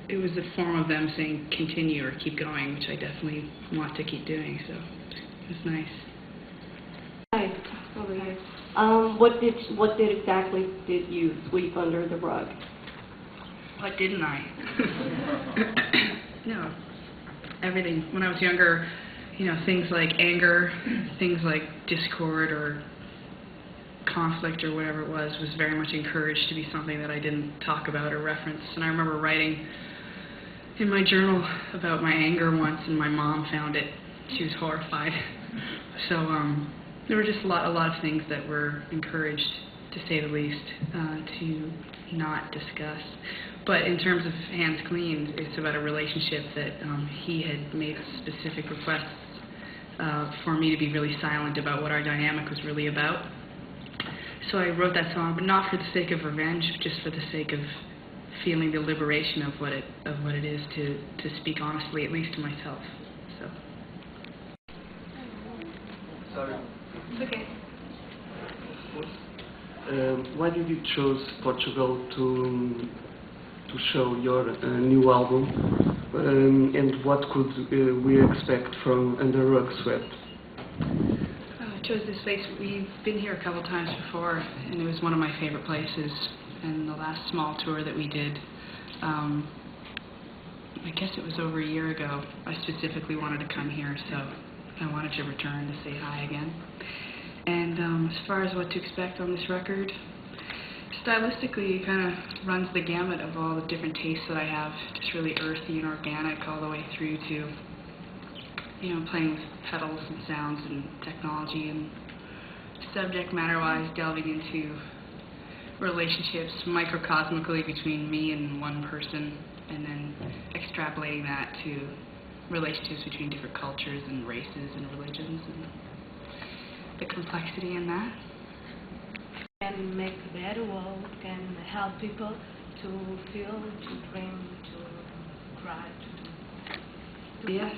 a form of them saying continue or keep going, which I definitely want to keep doing, so it was nice. Hi, over here. What did exactly did you sweep under the rug? What didn't I? No. Everything. When I was younger, you know, things like anger, things like discord or conflict or whatever it was very much encouraged to be something that I didn't talk about or reference. And I remember writing in my journal about my anger once, and my mom found it. She was horrified. So there were just a lot of things that were encouraged, to say the least, to not discuss. But in terms of Hands Clean, it's about a relationship that he had made specific requests for me to be really silent about what our dynamic was really about. So I wrote that song, but not for the sake of revenge, just for the sake of feeling the liberation of what it is to speak honestly, at least to myself. So. Sorry. It's okay. Why did you choose Portugal to show your new album, and what could we expect from Under Rug Sweat? I chose this place. We've been here a couple times before, and it was one of my favorite places. And the last small tour that we did, I guess it was over a year ago, I specifically wanted to come here, so I wanted to return to say hi again. And as far as what to expect on this record, stylistically it kind of runs the gamut of all the different tastes that I have, just really earthy and organic all the way through to, you know, playing with pedals and sounds and technology, and subject matter-wise delving into relationships microcosmically between me and one person, and then extrapolating that to relationships between different cultures and races and religions, and the complexity in that. Can make a better world, can help people to feel, to dream, to cry, to do. Yes.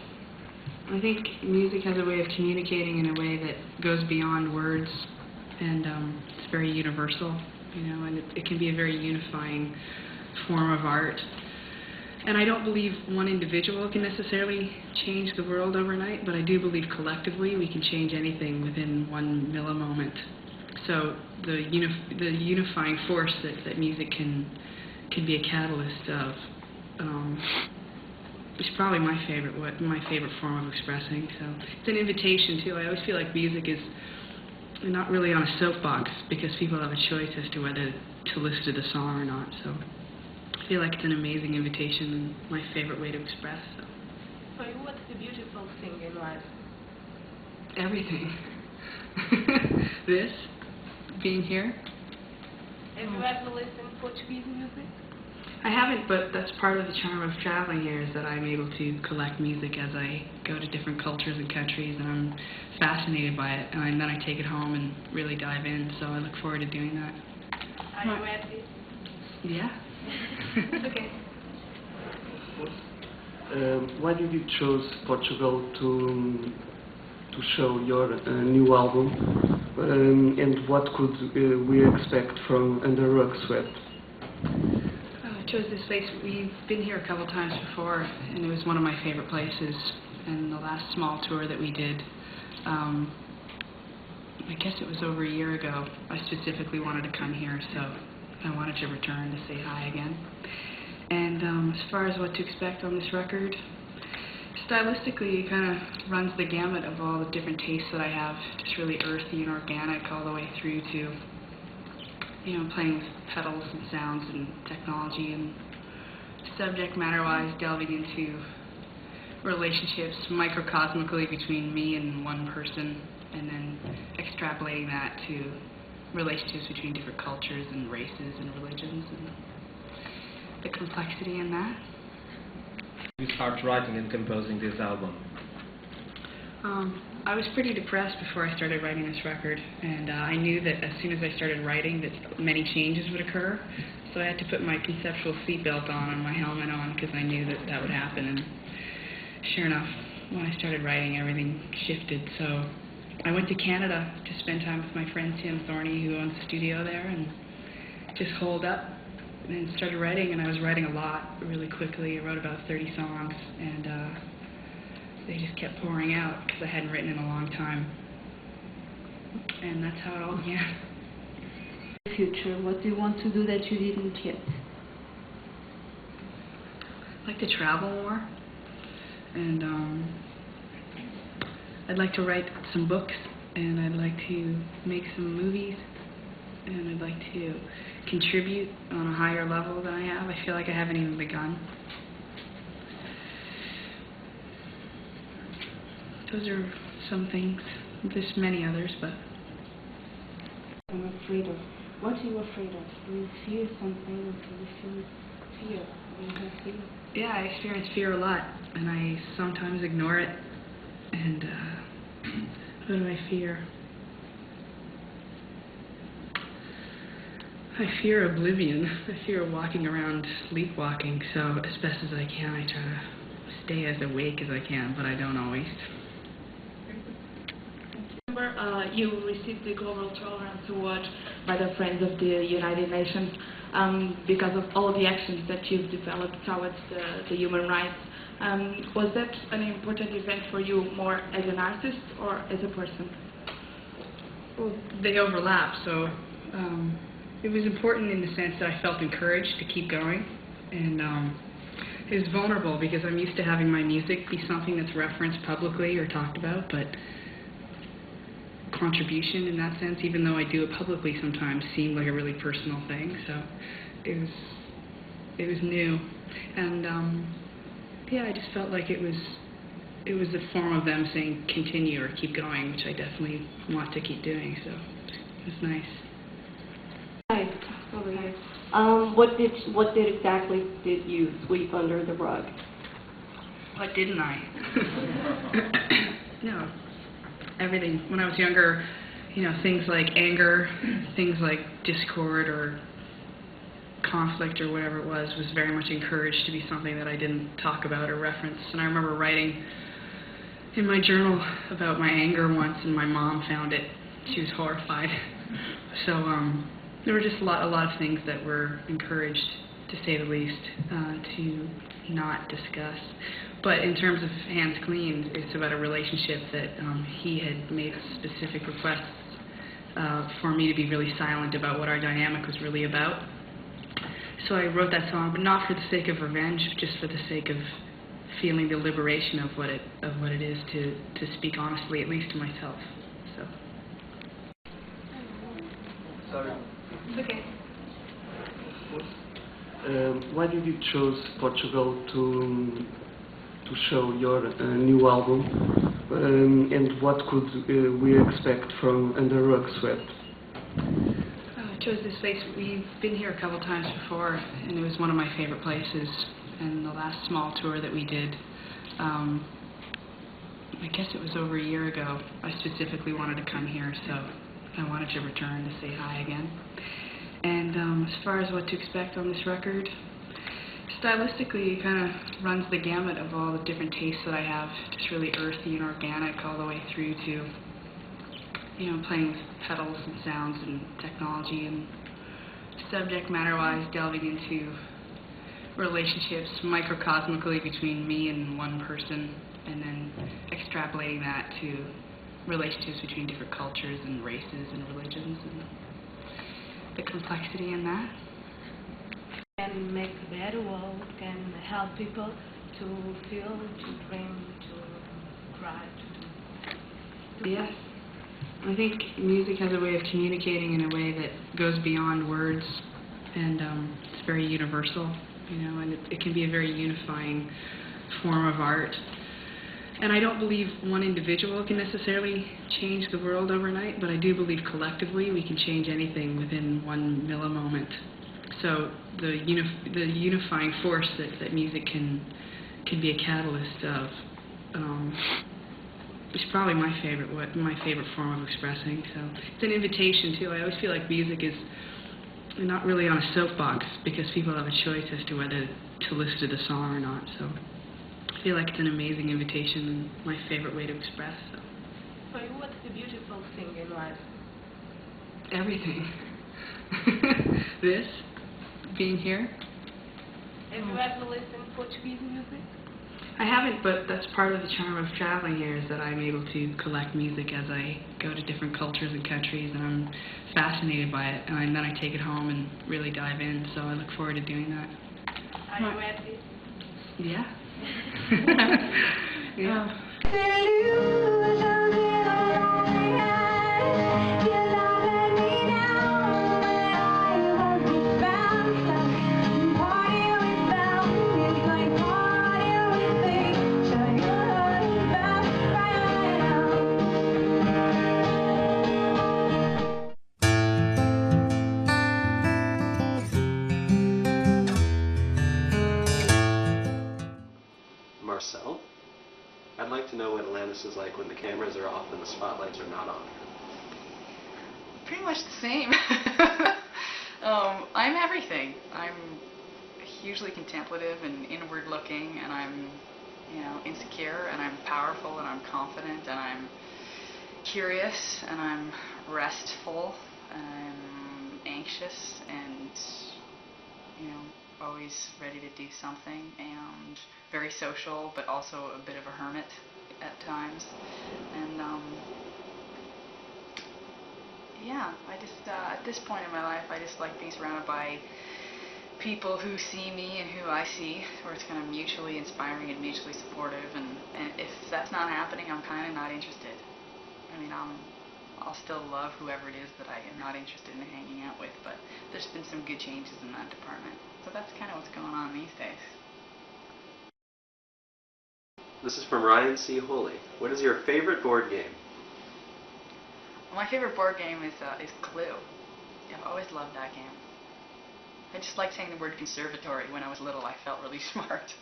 I think music has a way of communicating in a way that goes beyond words, and it's very universal, you know, and it can be a very unifying form of art. And I don't believe one individual can necessarily change the world overnight, but I do believe collectively we can change anything within one millimoment. So the unifying force that music can be a catalyst of, it's probably my favorite form of expressing. So it's an invitation too. I always feel like music is not really on a soapbox, because people have a choice as to whether to listen to the song or not. So I feel like it's an amazing invitation and my favorite way to express. So. For you, what's the beautiful thing in life? Everything. This, being here. Have you ever listened to Portuguese music? I haven't, but that's part of the charm of traveling here, is that I'm able to collect music as I go to different cultures and countries, and I'm fascinated by it, and then I take it home and really dive in, so I look forward to doing that. Are you happy? Yeah. It's okay. Why did you choose Portugal to show your new album, and what could we expect from Under Rug Sweat? I chose this place. We've been here a couple times before, and it was one of my favorite places. And the last small tour that we did, I guess it was over a year ago, I specifically wanted to come here, so I wanted to return to say hi again. And as far as what to expect on this record, stylistically it kind of runs the gamut of all the different tastes that I have, just really earthy and organic all the way through to, you know, playing with pedals and sounds and technology, and subject matter-wise delving into relationships microcosmically between me and one person, and then extrapolating that to relationships between different cultures and races and religions, and the complexity in that. You start writing and composing this album? I was pretty depressed before I started writing this record, and I knew that as soon as I started writing that many changes would occur, so I had to put my conceptual seatbelt on and my helmet on, because I knew that that would happen. And sure enough, when I started writing, everything shifted. So I went to Canada to spend time with my friend Tim Thorney, who owns a studio there, and just holed up and started writing. And I was writing a lot really quickly. I wrote about 30 songs, and they just kept pouring out because I hadn't written in a long time. And that's how it all began. In the future, what do you want to do that you didn't yet? I'd like to travel more, and I'd like to write some books, and I'd like to make some movies, and I'd like to contribute on a higher level than I have. I feel like I haven't even begun. Those are some things. There's many others, but I'm afraid of. What are you afraid of? Do you fear something? Do you feel fear? Do you have fear? yeah, I experience fear a lot, and I sometimes ignore it, and What do I fear? I fear oblivion. I fear walking around sleepwalking, so as best as I can, I try to stay as awake as I can, but I don't always. You received the Global Tolerance Award by the Friends of the United Nations because of all the actions that you've developed towards the human rights. Was that an important event for you more as an artist or as a person? Well, they overlap, so it was important in the sense that I felt encouraged to keep going, and it was vulnerable because I'm used to having my music be something that's referenced publicly or talked about, but contribution in that sense, even though I do it publicly sometimes, seemed like a really personal thing, so it was new, and yeah, I just felt like it was a form of them saying continue or keep going, which I definitely want to keep doing, so it was nice. Hi, over here. What did exactly did you sweep under the rug? What didn't I? No. Everything. When I was younger, you know, things like anger, things like discord or conflict or whatever it was very much encouraged to be something that I didn't talk about or reference. And I remember writing in my journal about my anger once, and my mom found it. She was horrified. So there were just a lot of things that were encouraged, to say the least, to not discuss. But in terms of Hands Clean, it's about a relationship that he had made specific requests for me to be really silent about what our dynamic was really about. So I wrote that song, but not for the sake of revenge, just for the sake of feeling the liberation of what it is to speak honestly, at least to myself. So. Sorry. Okay. Why did you choose Portugal to show your new album, and what could we expect from Under Rug Swept? I chose this place. We've been here a couple times before, and it was one of my favorite places. And the last small tour that we did, I guess it was over a year ago, I specifically wanted to come here, so I wanted to return to say hi again. And as far as what to expect on this record, stylistically, it kind of runs the gamut of all the different tastes that I have, just really earthy and organic all the way through to, you know, playing with pedals and sounds and technology, and subject matter-wise delving into relationships microcosmically between me and one person, and then extrapolating that to relationships between different cultures and races and religions and the complexity in that. Can make a better world, can help people to feel, to dream, to cry, to do. Yes. I think music has a way of communicating in a way that goes beyond words, and it's very universal, you know, and it can be a very unifying form of art. And I don't believe one individual can necessarily change the world overnight, but I do believe collectively we can change anything within one millimoment. So the unifying force that music can be a catalyst of is probably my favorite form of expressing. So it's an invitation too. I always feel like music is not really on a soapbox because people have a choice as to whether to listen to the song or not. So I feel like it's an amazing invitation and my favorite way to express. So. For you, what's the beautiful thing in life? Everything. This, being here. Have you ever listened Portuguese music? I haven't, but that's part of the charm of traveling here, is that I'm able to collect music as I go to different cultures and countries, and I'm fascinated by it, and then I take it home and really dive in, so I look forward to doing that. Are you happy? Yeah. Yeah. Marcel, I'd like to know what Alanis is like when the cameras are off and the spotlights are not on. Pretty much the same. I'm everything. I'm hugely contemplative and inward looking, and I'm, you know, insecure, and I'm powerful, and I'm confident, and I'm curious, and I'm restful, and I'm anxious, and, you know, always ready to do something, and very social, but also a bit of a hermit at times. And yeah, I just at this point in my life, I just like being surrounded by people who see me and who I see, where it's kind of mutually inspiring and mutually supportive. And if that's not happening, I'm kind of not interested. I mean, I'll still love whoever it is that I am not interested in hanging out with, but there's been some good changes in that department. So that's kind of what's going on these days. This is from Ryan C. Holy. What is your favorite board game? My favorite board game is Clue. I've always loved that game. I just like saying the word conservatory. When I was little, I felt really smart.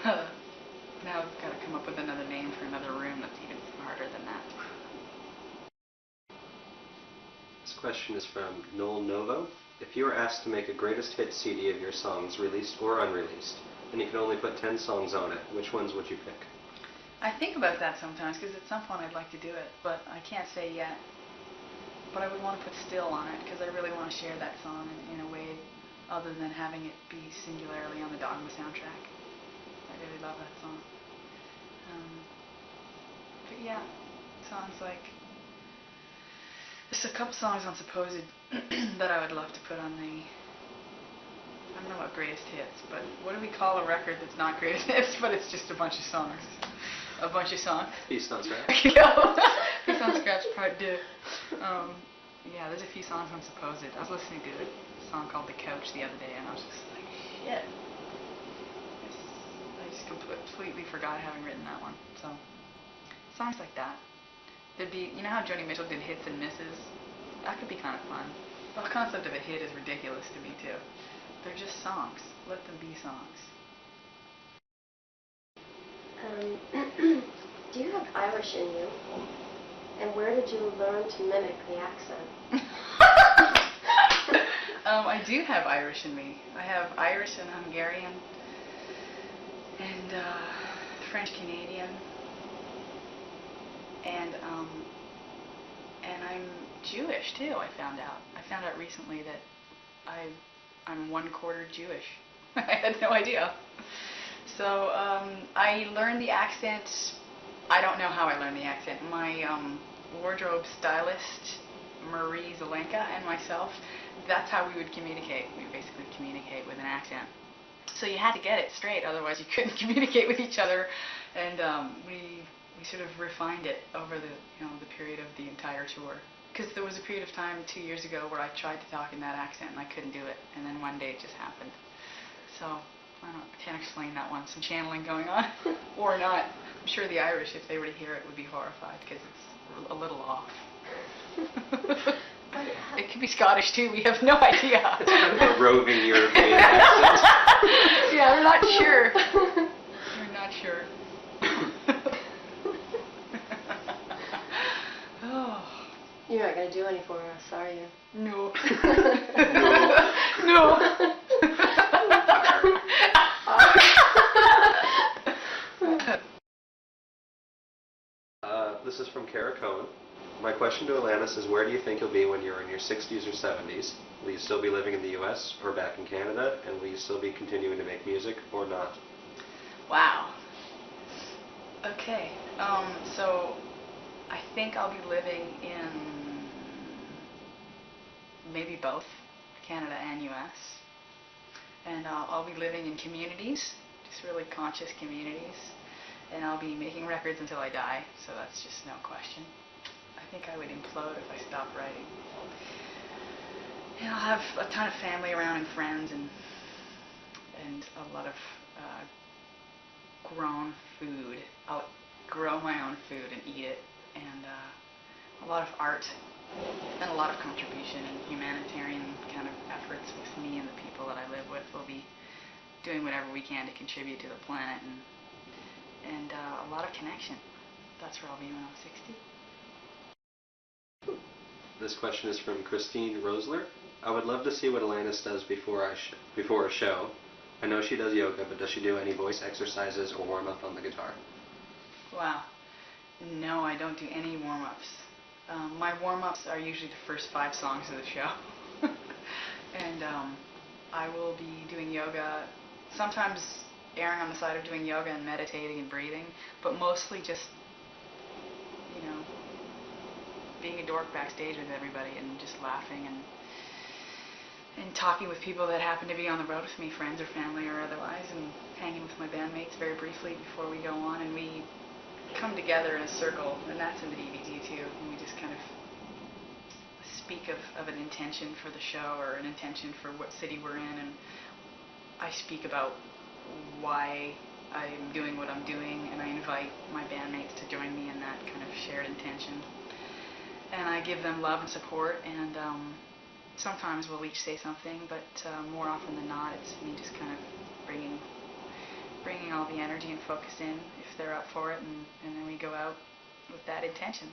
Now I've got to come up with another name for another room that's even smarter than that. This question is from Noel Novo. If you were asked to make a greatest hit CD of your songs, released or unreleased, and you could only put 10 songs on it, which ones would you pick? I think about that sometimes, because at some point I'd like to do it, but I can't say yet. But I would want to put Still on it, because I really want to share that song in a way other than having it be singularly on the Dogma soundtrack. I really love that song. But yeah, songs like... There's a couple songs on Supposed that I would love to put on the... I don't know about greatest hits, but what do we call a record that's not greatest hits, but it's just a bunch of songs? A bunch of songs. Feast on Scratch. Feast on Scratch Part 2. Yeah, there's a few songs on Supposed. I was listening to a song called The Couch the other day, and I was just like, shit. I just completely forgot having written that one. So, songs like that. There'd be, you know how Joni Mitchell did hits and misses? That could be kind of fun. The whole concept of a hit is ridiculous to me, too. They're just songs. Let them be songs. Do you have Irish in you? And where did you learn to mimic the accent? I do have Irish in me. I have Irish and Hungarian and French-Canadian, and I'm Jewish too. I found out recently that I'm 1/4 Jewish. I had no idea. So I learned the accent. I don't know how I learned the accent. My wardrobe stylist, Marie Zelenka, and myself, that's how we would communicate. We would basically communicate with an accent. So you had to get it straight, otherwise you couldn't communicate with each other. And we sort of refined it over the period of the entire tour. Because there was a period of time 2 years ago where I tried to talk in that accent and I couldn't do it. And then one day it just happened. So I can't explain that one. Some channeling going on, or not. I'm sure the Irish, if they were to hear it, would be horrified because it's a little off. It could be Scottish too. We have no idea. It's kind of a roving European accent. Yeah, we're not sure. We're not sure. Oh. You're not going to do any for us, are you? No. No. This is from Kara Cohen. My question to Alanis is, where do you think you'll be when you're in your 60s or 70s? Will you still be living in the U.S. or back in Canada? And will you still be continuing to make music or not? Wow. Okay. So I think I'll be living in maybe both Canada and U.S. And I'll be living in communities, just really conscious communities. And I'll be making records until I die, so that's just no question. I think I would implode if I stopped writing. And I'll have a ton of family around and friends and a lot of grown food. I'll grow my own food and eat it, and a lot of art and a lot of contribution and humanitarian kind of efforts with me and the people that I live with. We'll be doing whatever we can to contribute to the planet and a lot of connection. That's where I'll be when I'm 60. This question is from Christine Rosler. I would love to see what Alanis does before a show. I know she does yoga, but does she do any voice exercises or warm up on the guitar? Wow. No, I don't do any warm-ups. My warm-ups are usually the first 5 songs of the show. And I will be doing yoga, sometimes erring on the side of doing yoga and meditating and breathing, but mostly just, you know, being a dork backstage with everybody and just laughing and talking with people that happen to be on the road with me, friends or family or otherwise, and hanging with my bandmates very briefly before we go on, and we come together in a circle, and that's in the DVD too, and we just kind of speak of an intention for the show or an intention for what city we're in, and I speak about why I'm doing what I'm doing, and I invite my bandmates to join me in that kind of shared intention. And I give them love and support, and sometimes we'll each say something, but more often than not, it's me just kind of bringing all the energy and focus in if they're up for it, and then we go out with that intention.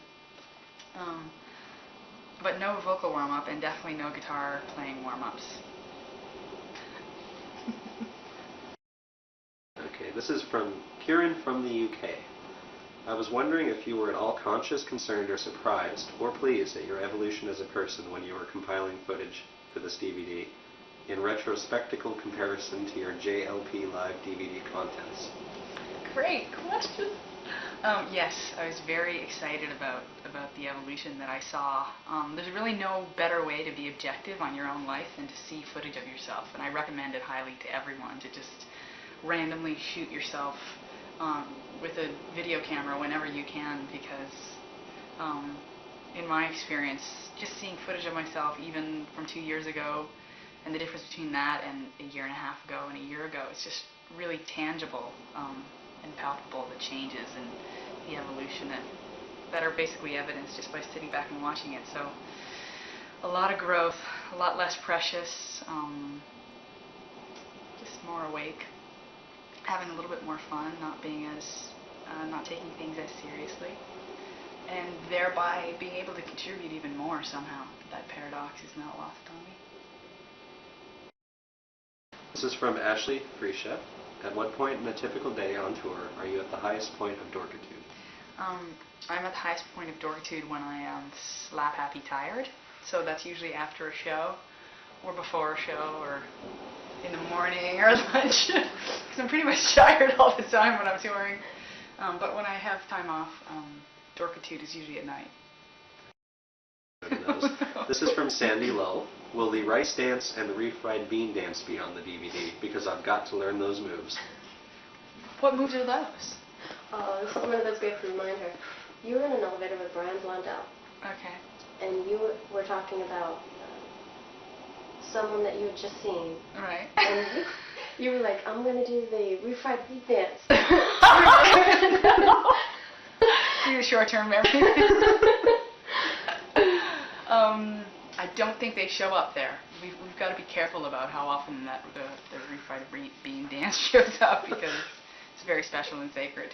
But no vocal warm-up, and definitely no guitar playing warm-ups. Okay, this is from Kieran from the UK. I was wondering if you were at all conscious, concerned, or surprised, or pleased at your evolution as a person when you were compiling footage for this DVD, in retrospectical comparison to your JLP Live DVD contents. Great question. Yes, I was very excited about the evolution that I saw. There's really no better way to be objective on your own life than to see footage of yourself, and I recommend it highly to everyone to just randomly shoot yourself with a video camera whenever you can, because in my experience, just seeing footage of myself even from 2 years ago, and the difference between that and a year and a half ago and a year ago, it's just really tangible and palpable, the changes and the evolution that are basically evidenced just by sitting back and watching it. So a lot of growth, a lot less precious, just more awake, having a little bit more fun, not taking things as seriously, and thereby being able to contribute even more somehow. That paradox is not lost on me. This is from Ashley Freesha. At what point in a typical day on tour are you at the highest point of dorkitude? I'm at the highest point of dorkitude when I am slap happy tired. So that's usually after a show, or before a show, or in the morning, or lunch. Because I'm pretty much tired all the time when I'm touring. But when I have time off, dorkitude is usually at night. This is from Sandy Lull. Will the rice dance and the refried bean dance be on the DVD? Because I've got to learn those moves. What moves are those? Something that's great to remind her. You were in an elevator with Brian Blondell. Okay. And you were talking about someone that you had just seen. Right. And you were like, I'm going to do the refried bean dance. Do the short-term memory. I don't think they show up there. We've got to be careful about how often that the refried bean dance shows up, because it's very special and sacred.